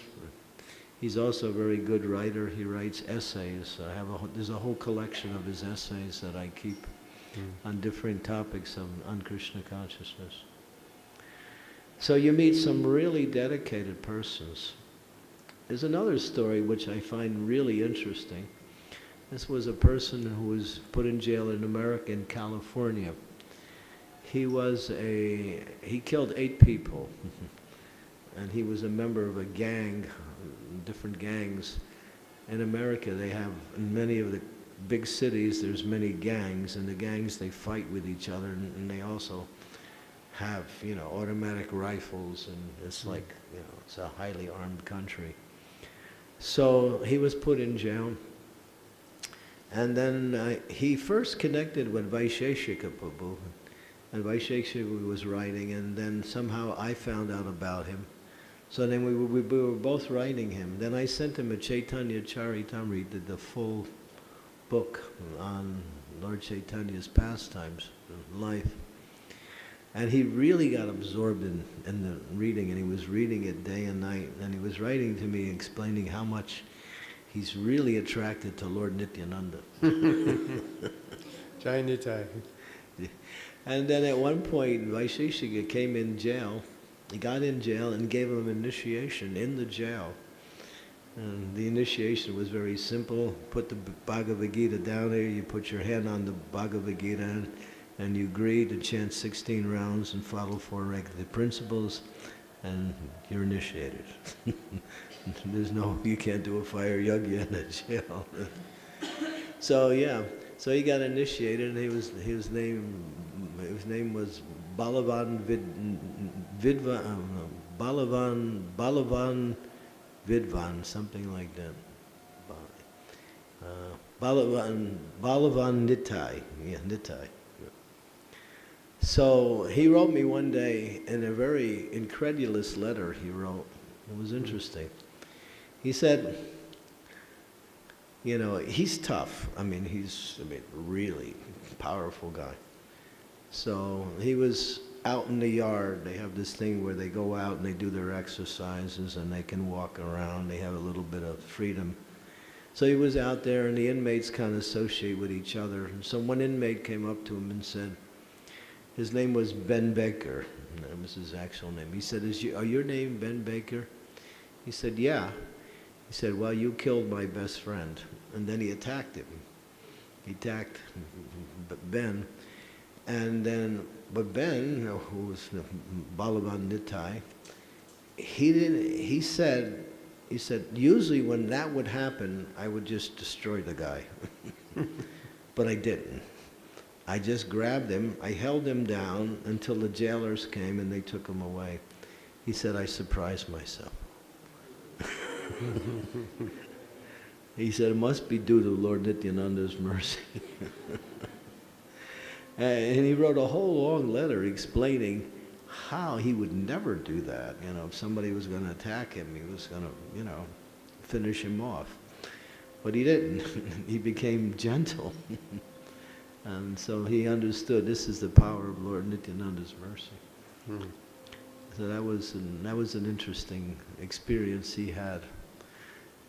He's also a very good writer. He writes essays. There's a whole collection of his essays that I keep on different topics on Krishna consciousness. So you meet some really dedicated persons. There's another story which I find really interesting. This was a person who was put in jail in America, in California. He killed 8 people, and he was a member of a gang, different gangs. In America, they have, in many of the big cities, there's many gangs, and the gangs, they fight with each other, and they also have, automatic rifles, and it's like, it's a highly armed country. So he was put in jail, and then he first connected with Vaisheshika Prabhu, and Vaisheshika was writing, and then somehow I found out about him. So then we were both writing him. Then I sent him a Chaitanya Charitamrita, the full book on Lord Chaitanya's pastimes, life. And he really got absorbed in the reading, and he was reading it day and night. And he was writing to me, explaining how much he's really attracted to Lord Nityananda. Jai Nitai. And then at one point, Vaisheshika came in jail. He got in jail and gave him initiation in the jail. And the initiation was very simple. Put the Bhagavad Gita down there, you put your hand on the Bhagavad Gita, and you agree to chant 16 rounds and follow 4 regular principles, and you're initiated. You can't do a fire yajna in a jail. So yeah, so he got initiated, and his name was Balavan Vidvan, something like that. Balavan Nitai, yeah, Nitai. So he wrote me one day in a very incredulous letter he wrote. It was interesting. He said, he's tough. He's a really powerful guy. So he was out in the yard. They have this thing where they go out and they do their exercises and they can walk around. They have a little bit of freedom. So he was out there, and the inmates kind of associate with each other. And so one inmate came up to him and said, his name was Ben Baker. That was his actual name. He said, are your name Ben Baker? He said, yeah. He said, well, you killed my best friend. And then he attacked him. He attacked Ben. And then, but Ben, who was Balaban Nitai, he said, usually when that would happen, I would just destroy the guy. But I didn't. I just grabbed him, I held him down until the jailers came and they took him away. He said, I surprised myself. He said, it must be due to Lord Nityananda's mercy. And he wrote a whole long letter explaining how he would never do that. You know, if somebody was going to attack him, he was going to, you know, finish him off. But he didn't. He became gentle. And so he understood this is the power of Lord Nityananda's mercy. So that was an interesting experience he had.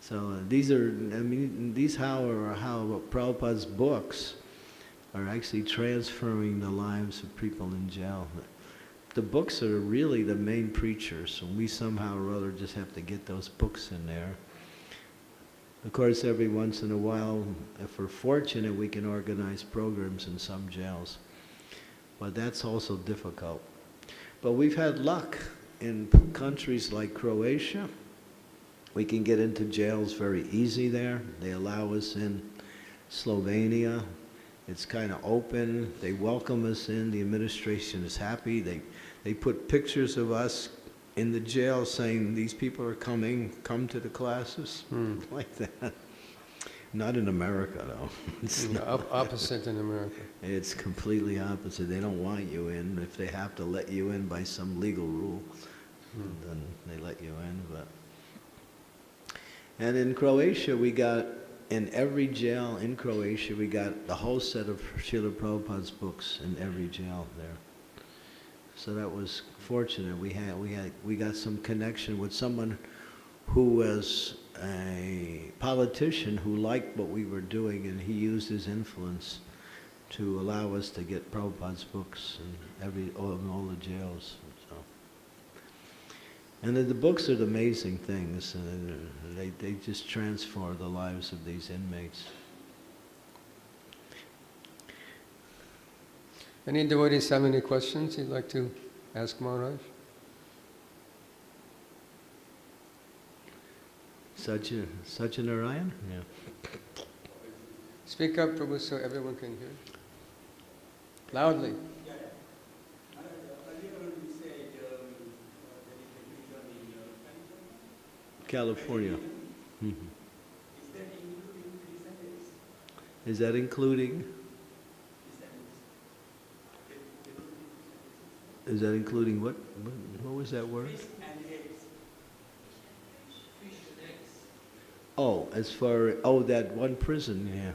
So these are, I mean, these how Prabhupada's books are actually transferring the lives of people in jail. The books are really the main preachers, and we somehow or other just have to get those books in there. Of course, every once in a while, if we're fortunate, we can organize programs in some jails. But that's also difficult. But we've had luck in countries like Croatia. We can get into jails very easy there. They allow us in. Slovenia, it's kind of open. They welcome us in. The administration is happy. They put pictures of us in the jail saying, these people are coming, come to the classes, like that. Not in America, though. It's Opposite in America. It's completely opposite. They don't want you in. If they have to let you in by some legal rule, then they let you in. But and in Croatia, we got, in every jail in Croatia, we got the whole set of Srila Prabhupada's books in every jail there. So that was fortunate. We got some connection with someone who was a politician who liked what we were doing, and he used his influence to allow us to get Prabhupada's books in all the jails. So. And the books are the amazing things. They just transform the lives of these inmates. Any devotees have any questions you'd like to ask Maharaj? Satyanarayan? Yeah. Speak up, Prabhu, so everyone can hear. Loudly. California. Is that including? Is that including what? What was that word? Oh, as far, that one prison,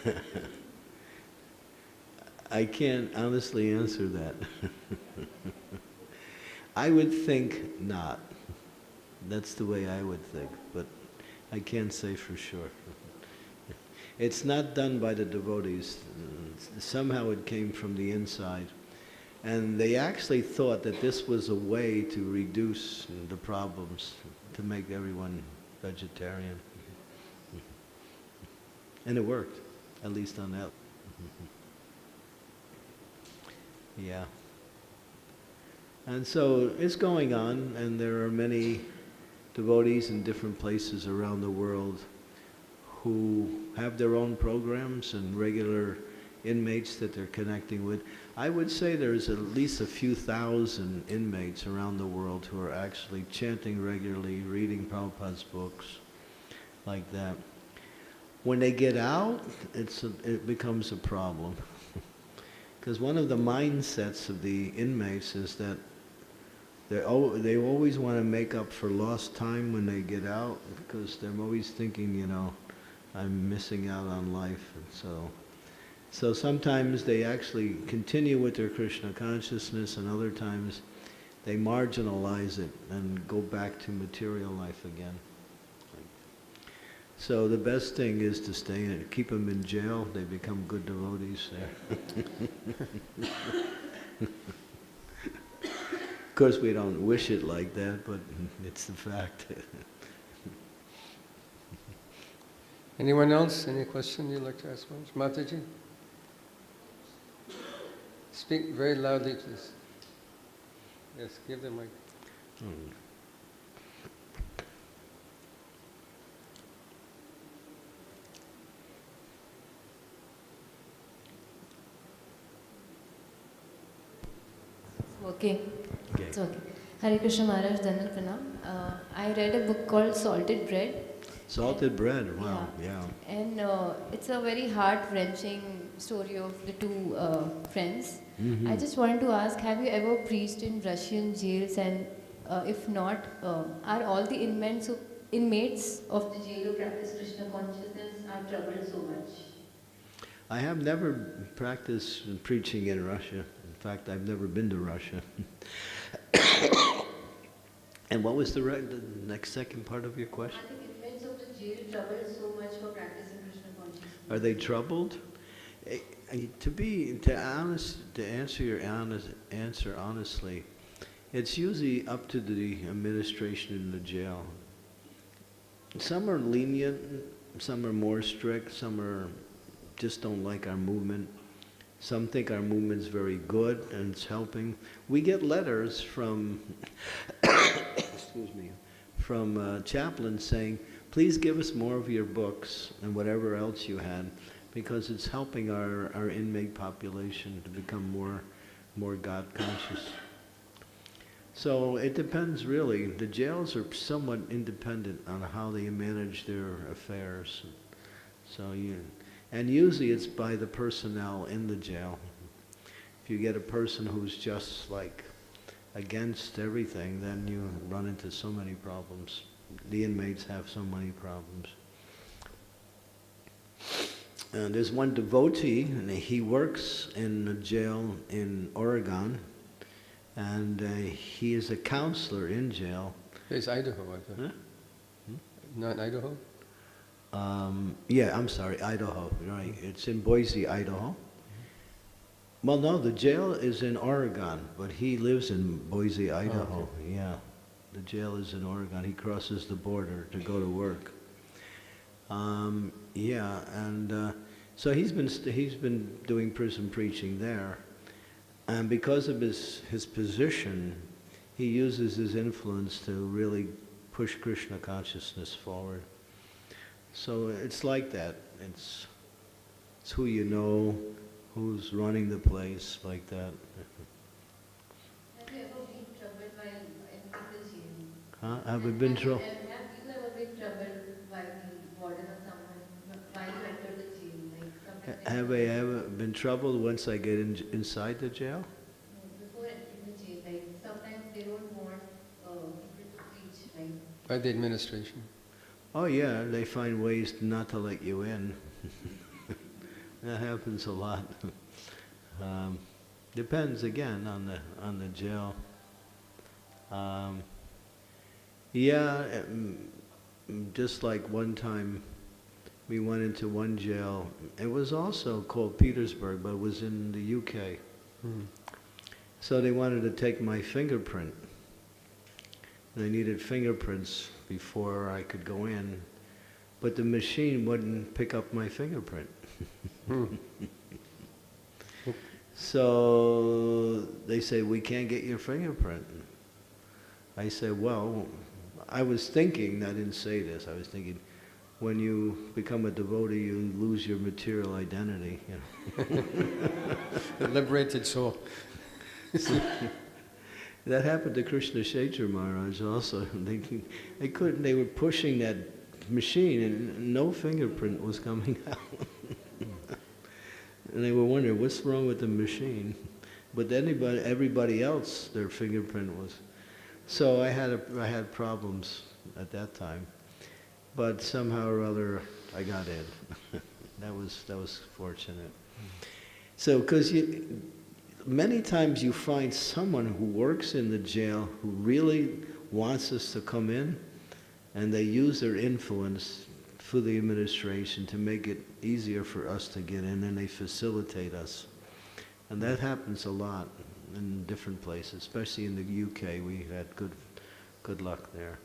yeah. I can't honestly answer that. I would think not. That's the way I would think, but I can't say for sure. It's not done by the devotees. Somehow it came from the inside. And they actually thought that this was a way to reduce the problems, to make everyone vegetarian. And it worked, at least on that. Yeah. And so it's going on, and there are many devotees in different places around the world who have their own programs and regular inmates that they're connecting with. I would say there's at least a few thousand inmates around the world who are actually chanting regularly, reading Prabhupada's books, like that. When they get out, it becomes a problem. Because one of the mindsets of the inmates is that they always want to make up for lost time when they get out, because they're always thinking, you know, I'm missing out on life. And so sometimes they actually continue with their Krishna consciousness, and other times they marginalize it and go back to material life again. So the best thing is to stay in it. Keep them in jail, they become good devotees there. Of course, we don't wish it like that, but it's the fact. Anyone else? Any question you'd like to ask? Mataji? Speak very loudly, please. Yes, give the mic. Hmm. Okay. Okay. It's okay. Hare Krishna Maharaj, Dandan Pranam. I read a book called Salted Bread. Salted bread, wow, Yeah. yeah. And it's a very heart-wrenching story of the two friends. I Mhm. just wanted to ask, have you ever preached in Russian jails? And if not, are all the inmates of the jail who practice Krishna consciousness are troubled so much? I have never practiced preaching in Russia. In fact, I've never been to Russia. And what was the next second part of your question? Are the inmates of the jail troubled so much for practicing Krishna consciousness? Are they troubled? To answer your answer honestly, it's usually up to the administration in the jail. Some are lenient, some are more strict, some are just don't like our movement. Some think our movement's very good and it's helping. We get letters from, excuse me, from chaplains saying, please give us more of your books and whatever else you had, because it's helping our inmate population to become more God conscious. So it depends really. The jails are somewhat independent on how they manage their affairs. And usually it's by the personnel in the jail. If you get a person who's just like against everything, then you run into so many problems. The inmates have so many problems. And there's one devotee, and he works in a jail in Oregon, and he is a counselor in jail. It's Idaho, I thought. Huh? Not Idaho? Yeah, I'm sorry, Idaho, right. It's in Boise, Idaho. Well, no, the jail is in Oregon, but he lives in Boise, Idaho. Oh, okay. Yeah, the jail is in Oregon. He crosses the border to go to work. Yeah, and so he's been doing prison preaching there, and because of his position, he uses his influence to really push Krishna consciousness forward. So it's like that. It's who you know, who's running the place, like that. Have you ever been troubled while in the jail? Huh? Have we been trouble? Have you ever been troubled by the warden or someone while you enter the jail? Like sometimes Have I ever been troubled once I get inside the jail? before entering the jail, like sometimes they don't want people to preach, right? By the administration. Oh yeah, they find ways not to let you in. That happens a lot. Depends again on the jail. Yeah, just like one time we went into one jail. It was also called Petersburg, but it was in the UK. So they wanted to take my fingerprint. They needed fingerprints before I could go in, but the machine wouldn't pick up my fingerprint. So they say, we can't get your fingerprint. I said, well, I was thinking, I didn't say this, I was thinking, when you become a devotee, you lose your material identity. You know? A liberated soul. That happened to Krishna Kshetra Maharaj also. They couldn't, they were pushing that machine and no fingerprint was coming out. And they were wondering, what's wrong with the machine? But everybody else, their fingerprint was. So I had problems at that time. But somehow or other, I got in. That was fortunate. So, because many times you find someone who works in the jail who really wants us to come in, and they use their influence for the administration to make it easier for us to get in, and they facilitate us. And that happens a lot in different places, especially in the UK. We had good luck there.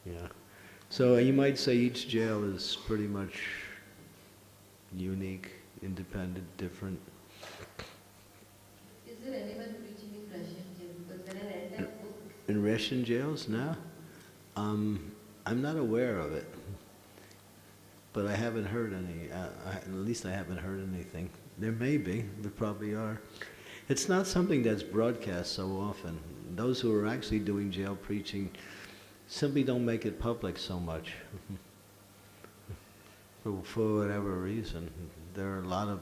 Yeah. So you might say each jail is pretty much unique independent, different. Is there anyone preaching in Russian jail? Because when I read that book, In Russian jails now? I'm not aware of it, but I haven't heard any, at least I haven't heard anything. There may be, there probably are. It's not something that's broadcast so often. Those who are actually doing jail preaching simply don't make it public so much. For whatever reason. There are a lot of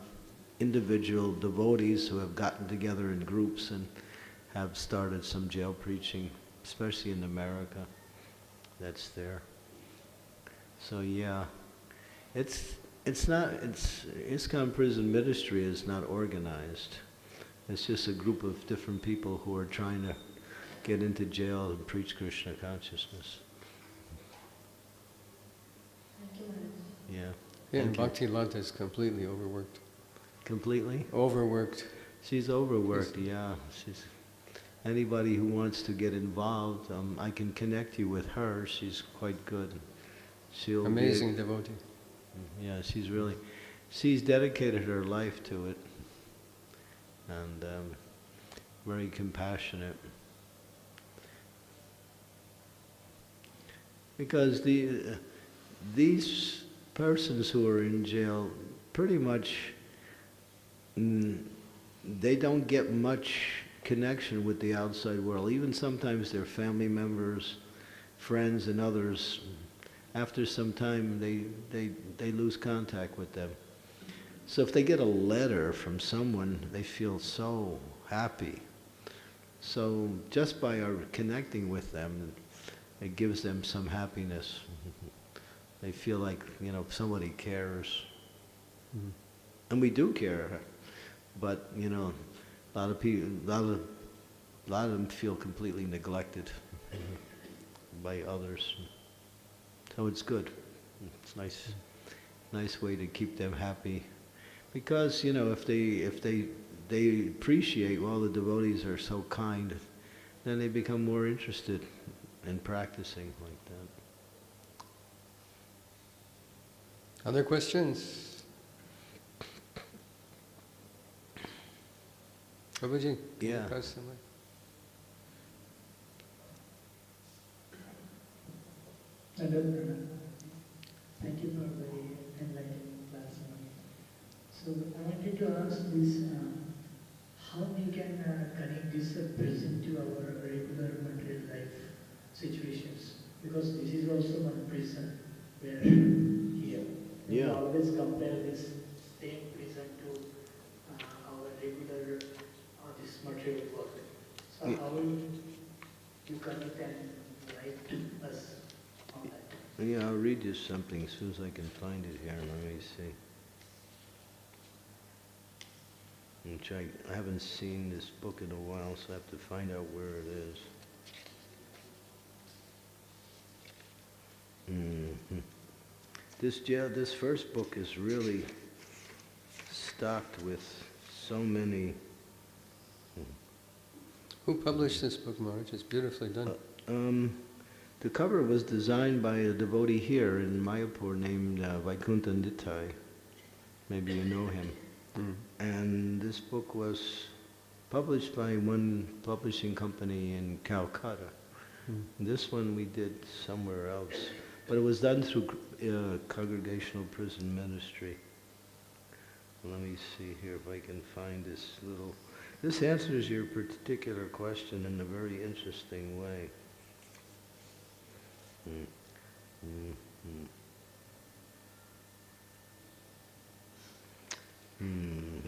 individual devotees who have gotten together in groups and have started some jail preaching, especially in America. That's there. So yeah, ISKCON prison ministry is not organized. It's just a group of different people who are trying to get into jail and preach Krishna consciousness. thank you, Maharaj. Yeah. Yeah, and Thank you. Bhakti Lata is completely overworked. Completely? Overworked. She's overworked, yeah. She's, anybody who wants to get involved, I can connect you with her. She's quite good. She'll Amazing devotee. Yeah, she's dedicated her life to it, and very compassionate. Because these persons who are in jail, pretty much, they don't get much connection with the outside world. Even sometimes their family members, friends and others, after some time they lose contact with them. So if they get a letter from someone, they feel so happy. So just by our connecting with them, it gives them some happiness. They feel like, somebody cares. Mm-hmm. And we do care, but a lot of people, a lot of them feel completely neglected by others. So it's good. It's nice way to keep them happy, because if they appreciate, well, the devotees are so kind, then they become more interested in practicing like that. Other questions? Prabhuji? Yeah. Pass the mic. Thank you for the enlightening class. So I wanted to ask this, how we can connect this prison to our regular material life situations? Because this is also one prison where here we Yeah. always compare this same prison to our regular this material work. So Yeah. how will you connect and enlighten us on that? Yeah, I'll read you something as soon as I can find it here. Let me see. Which I haven't seen this book in a while, so I have to find out where it is. Mhm. This first book is really stocked with so many. Who published this book, Maharaj? It's beautifully done. The cover was designed by a devotee here in Mayapur named Vaikuntha Nitai. Maybe you know him. Mm. And this book was published by one publishing company in Calcutta. Mm. This one we did somewhere else, but it was done through Congregational Prison Ministry. Let me see here if I can find this little. This answers your particular question in a very interesting way.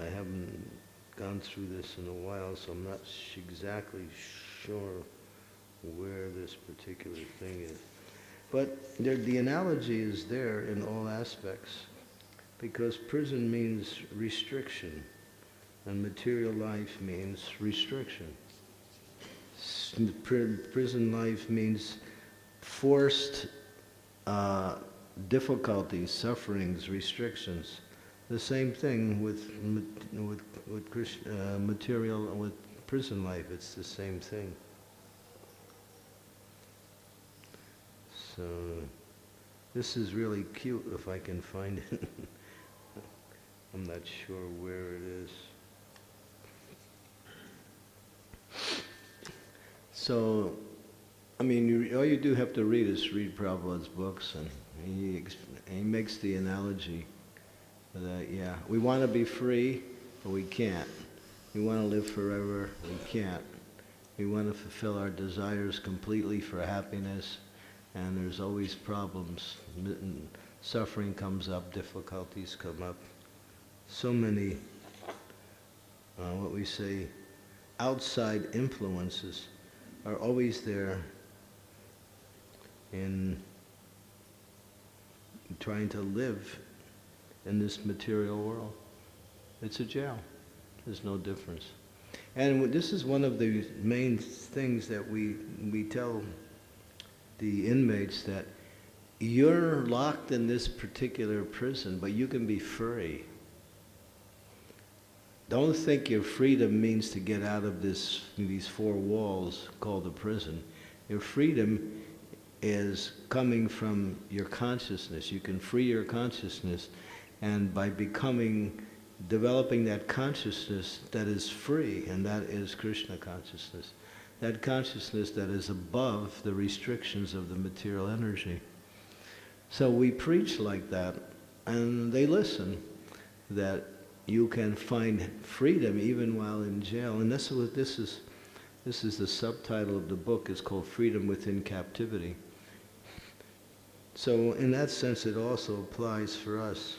I haven't gone through this in a while, so I'm not exactly sure where this particular thing is. But the analogy is there in all aspects, because prison means restriction, and material life means restriction. Prison life means forced difficulties, sufferings, restrictions. The same thing with material, with prison life. It's the same thing. So this is really cute if I can find it. I'm not sure where it is. So, I mean, all you do have to read is read Prabhupada's books, and he makes the analogy that, yeah, we want to be free, but we can't. We want to live forever, we can't. We want to fulfill our desires completely for happiness, and there's always problems. Suffering comes up, difficulties come up. So many, what we say, outside influences are always there in trying to live in this material world. It's a jail. There's no difference. And this is one of the main things that we tell the inmates, that you're locked in this particular prison, but you can be free. Don't think your freedom means to get out of these four walls called a prison. Your freedom is coming from your consciousness. You can free your consciousness, and by developing that consciousness that is free, and that is Krishna consciousness. That consciousness that is above the restrictions of the material energy. So we preach like that, and they listen, that you can find freedom even while in jail. And this is the subtitle of the book, is called Freedom Within Captivity. So in that sense, it also applies for us,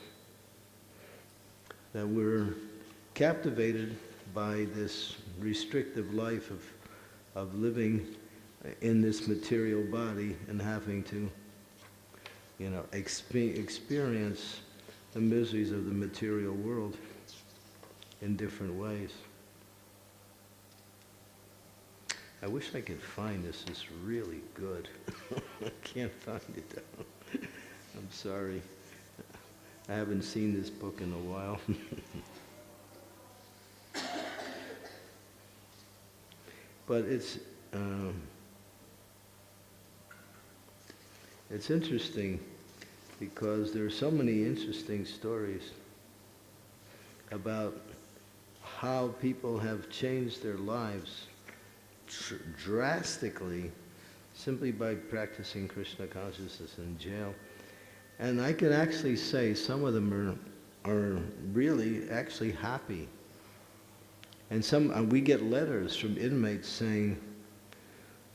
that we're captivated by this restrictive life of living in this material body and having to, experience the miseries of the material world in different ways. I wish I could find this. It's really good. I can't find it though. I'm sorry. I haven't seen this book in a while. But it's interesting because there are so many interesting stories about how people have changed their lives drastically simply by practicing Krishna consciousness in jail. And I can actually say some of them are really actually happy. And we get letters from inmates saying,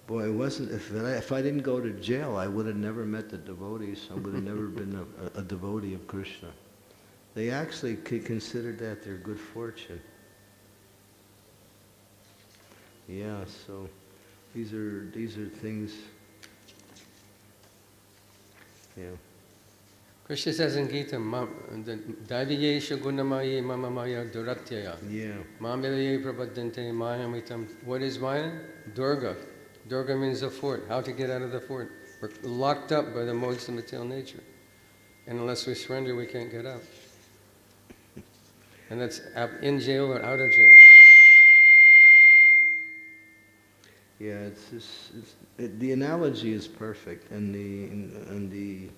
boy, if I didn't go to jail, I would have never met the devotees. I would have never been a devotee of Krishna. They actually consider that their good fortune. Yeah, so these are things, yeah. Krishna says in Gita, Daiviyesha gunamaye mama maya duratyaya. Yeah. Mamaye prabhadyante mayamitam. What is Maya? Durga. Durga means a fort. How to get out of the fort? We're locked up by the modes of material nature. And unless we surrender, we can't get out. And that's in jail or out of jail. Yeah, the analogy is perfect, and the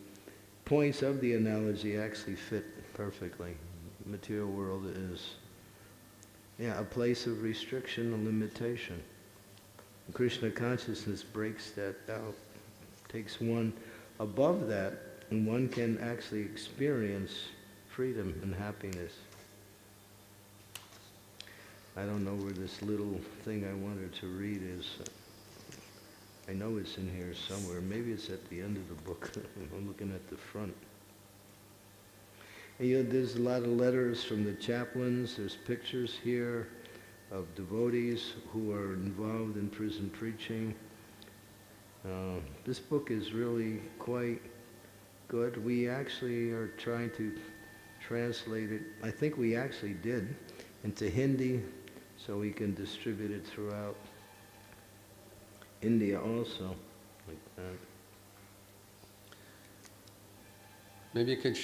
points of the analogy actually fit perfectly. The material world is, a place of restriction and limitation. Krishna consciousness breaks that out, takes one above that, and one can actually experience freedom and happiness. I don't know where this little thing I wanted to read is. I know it's in here somewhere. Maybe it's at the end of the book. I'm looking at the front. And, there's a lot of letters from the chaplains. There's pictures here of devotees who are involved in prison preaching. This book is really quite good. We actually are trying to translate it. I think we actually did into Hindi, so we can distribute it throughout India also, like that. Maybe you could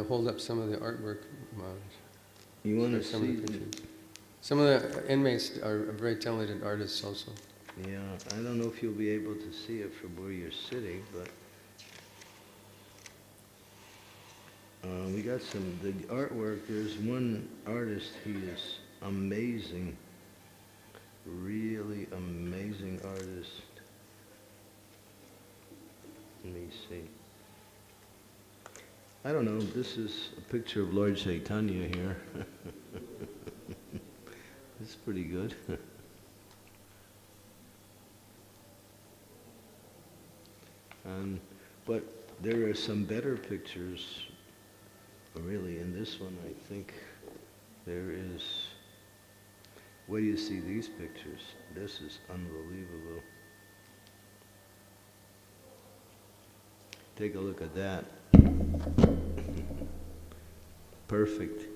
hold up some of the artwork, Maharaj. You want to some see? of the pictures. Some of the inmates are very talented artists also. Yeah, I don't know if you'll be able to see it from where you're sitting, but We got the artwork. There's one artist, he is amazing, really amazing artist. Let me see. I don't know, this is a picture of Lord Chaitanya here. It's pretty good. But there are some better pictures, really. In this one, I think there is. Where do you see these pictures? This is unbelievable. Take a look at that. Perfect.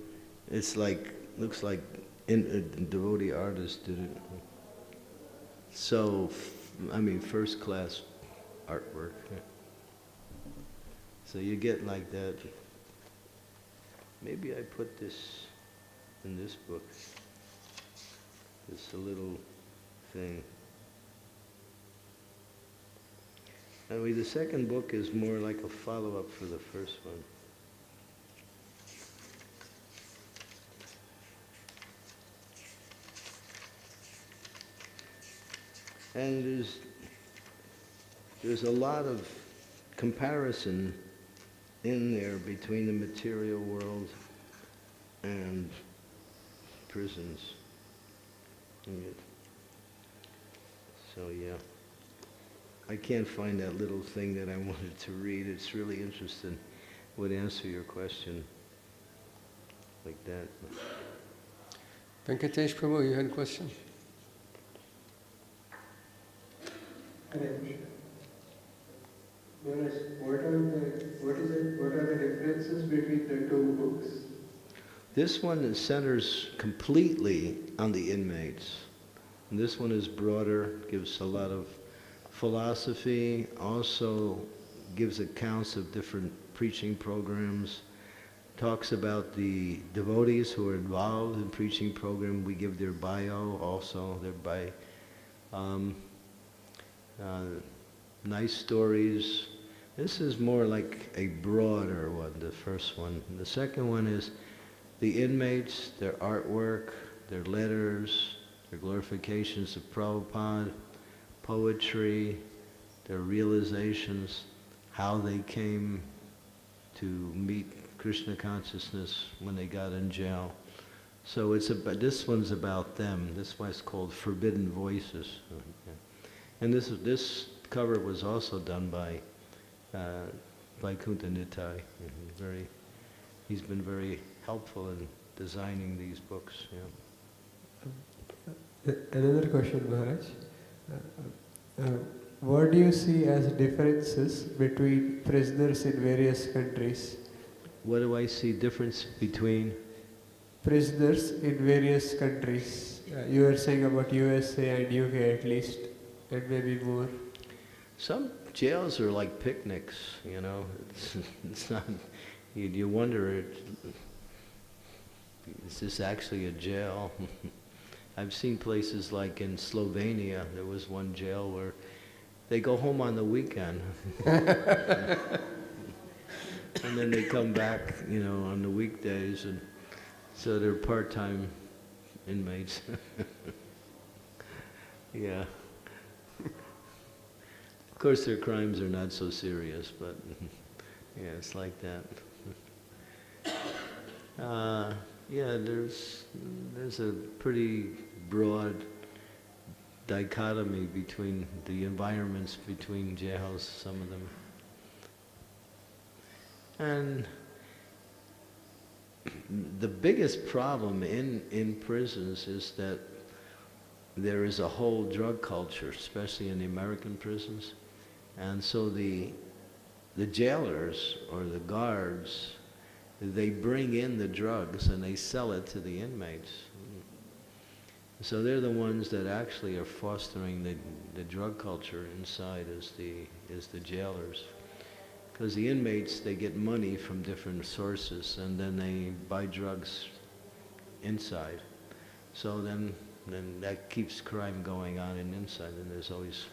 It's like, looks like a devotee artist did it. So, I mean, first class artwork. So you get like that. Maybe I put this in this book. Just a little thing. I mean, the second book is more like a follow-up for the first one. And there's a lot of comparison in there between the material world and prisons. So yeah, I can't find that little thing that I wanted to read. It's really interesting. Would answer your question like that. Venkatesh Prabhu, you had a question? Maharaj, what are the differences between the two books? This one centers completely on the inmates. And this one is broader, gives a lot of philosophy, also gives accounts of different preaching programs, talks about the devotees who are involved in preaching program. We give their bio also, nice stories. This is more like a broader one, the first one. And the second one is the inmates, their artwork, their letters, their glorifications of Prabhupada, poetry, their realizations, how they came to meet Krishna consciousness when they got in jail. So it's about, this one's about them. This one's called Forbidden Voices. And this cover was also done by Vaikuntha Nitai. He's been very helpful in designing these books. Yeah. Another question, Maharaj. What do you see as differences between prisoners in various countries? What do I see difference between? Prisoners in various countries. You were saying about USA and UK at least, and maybe more. Some jails are like picnics, you know. It's not, you wonder, is this actually a jail? I've seen places like in Slovenia, there was one jail where they go home on the weekend. And then they come back, you know, on the weekdays, and so they're part-time inmates. Yeah. Of course, their crimes are not so serious, but yeah, it's like that. Yeah, there's a pretty broad dichotomy between the environments between jails, some of them. And the biggest problem in prisons is that there is a whole drug culture, especially in the American prisons. And so the jailers or the guards, they bring in the drugs and they sell it to the inmates. So they're the ones that actually are fostering the drug culture inside as the jailers. Because the inmates, they get money from different sources and then they buy drugs inside. So then that keeps crime going on inside, and there's always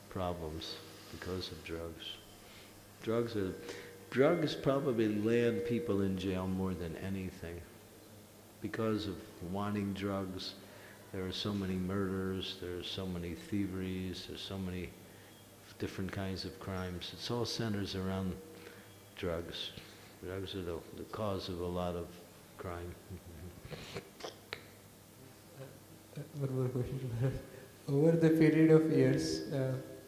problems because of drugs. drugs probably land people in jail more than anything. Because of wanting drugs, there are so many murders, there are so many thieveries, there's so many different kinds of crimes. It's all centers around drugs. Drugs are the cause of a lot of crime. One more question. Over the period of years,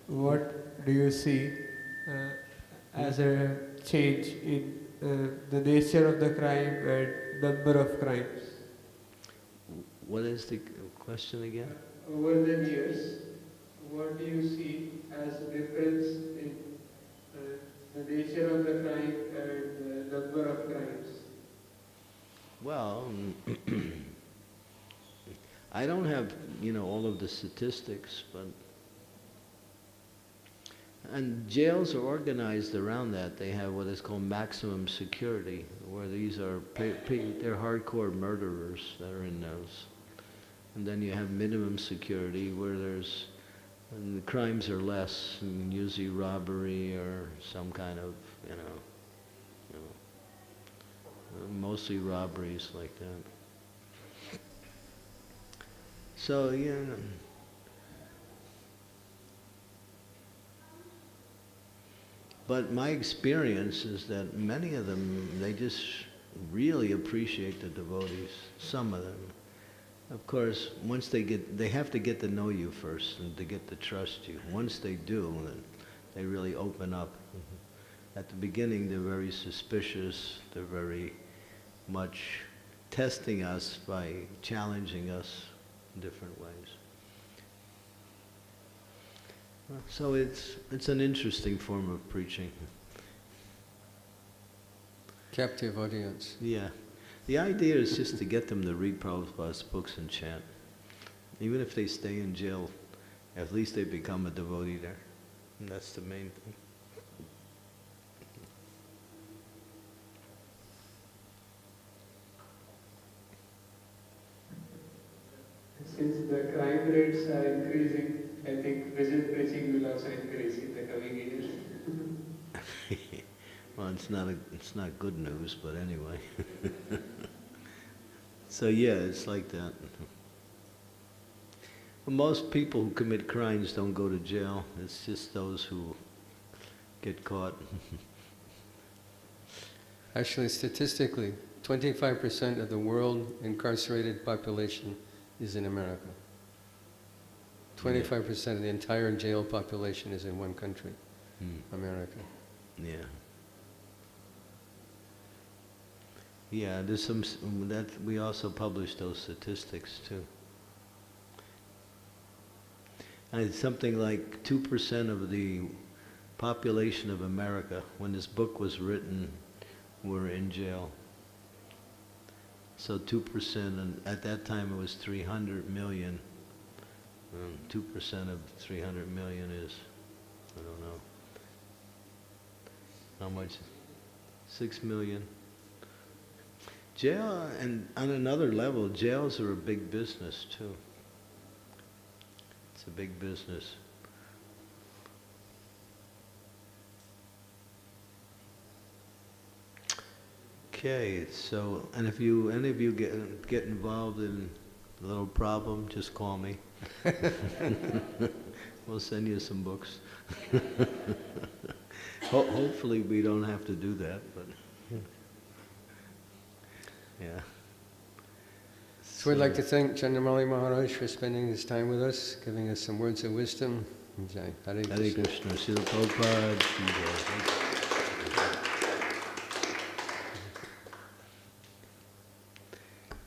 what do you see as a change in the nature of the crime and number of crimes? What is the question again? Over the years, what do you see as a difference in the nature of the crime and the number of crimes? Well, I don't have, all of the statistics, but and jails are organized around that. They have what is called maximum security, where these are they're hardcore murderers that are in those. And then you have minimum security, where and the crimes are less, and usually robbery or some kind of, mostly robberies like that. So, but my experience is that many of them, they just really appreciate the devotees, some of them. Of course, once they have to get to know you first and to get to trust you. Once they do, then they really open up. At the beginning, they're very suspicious. They're very much testing us by challenging us in different ways. So it's an interesting form of preaching. Captive audience. Yeah. The idea is just to get them to read Prabhupada's books and chant. Even if they stay in jail, at least they become a devotee there. And that's the main thing. Since the crime rates are increasing, I think visit preaching will also increase in the coming years. Well, it's not good news, but anyway. So yeah, it's like that. Most people who commit crimes don't go to jail. It's just those who get caught. Actually, statistically, 25% of the world incarcerated population is in America. 25% of the entire jail population is in one country, America. Yeah. Yeah, there's some that we also publish those statistics too. And it's something like 2% of the population of America, when this book was written, were in jail. So 2%, and at that time it was 300 million. 2% of 300 million is, I don't know, how much? 6 million. Jail, and on another level, jails are a big business too. It's a big business. Okay, so, and if any of you get involved in a little problem, just call me. We'll send you some books. Hopefully we don't have to do that, but yeah. So we'd like to thank Chandramauli Maharaj for spending his time with us, giving us some words of wisdom. Hare Hare Krishna. Krishna, Srila Prabhupada.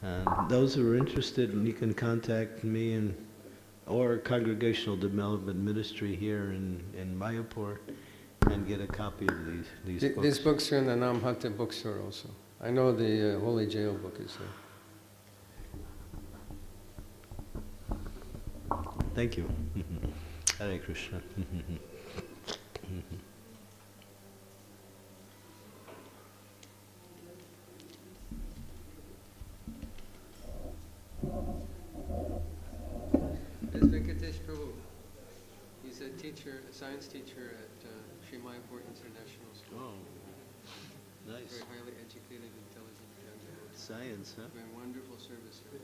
And those who are interested, you can contact me or Congregational Development Ministry here in Mayapur and get a copy of these books. These books are in the Namhata bookstore also. I know the Holy Jail book is there. Thank you. Hare Krishna. There's Venkatesh Prabhu. He's a teacher, a science teacher at Sri Mayapur International School. Oh. Nice. Very highly educated, intelligent young devotee. Science, huh? Very wonderful service here.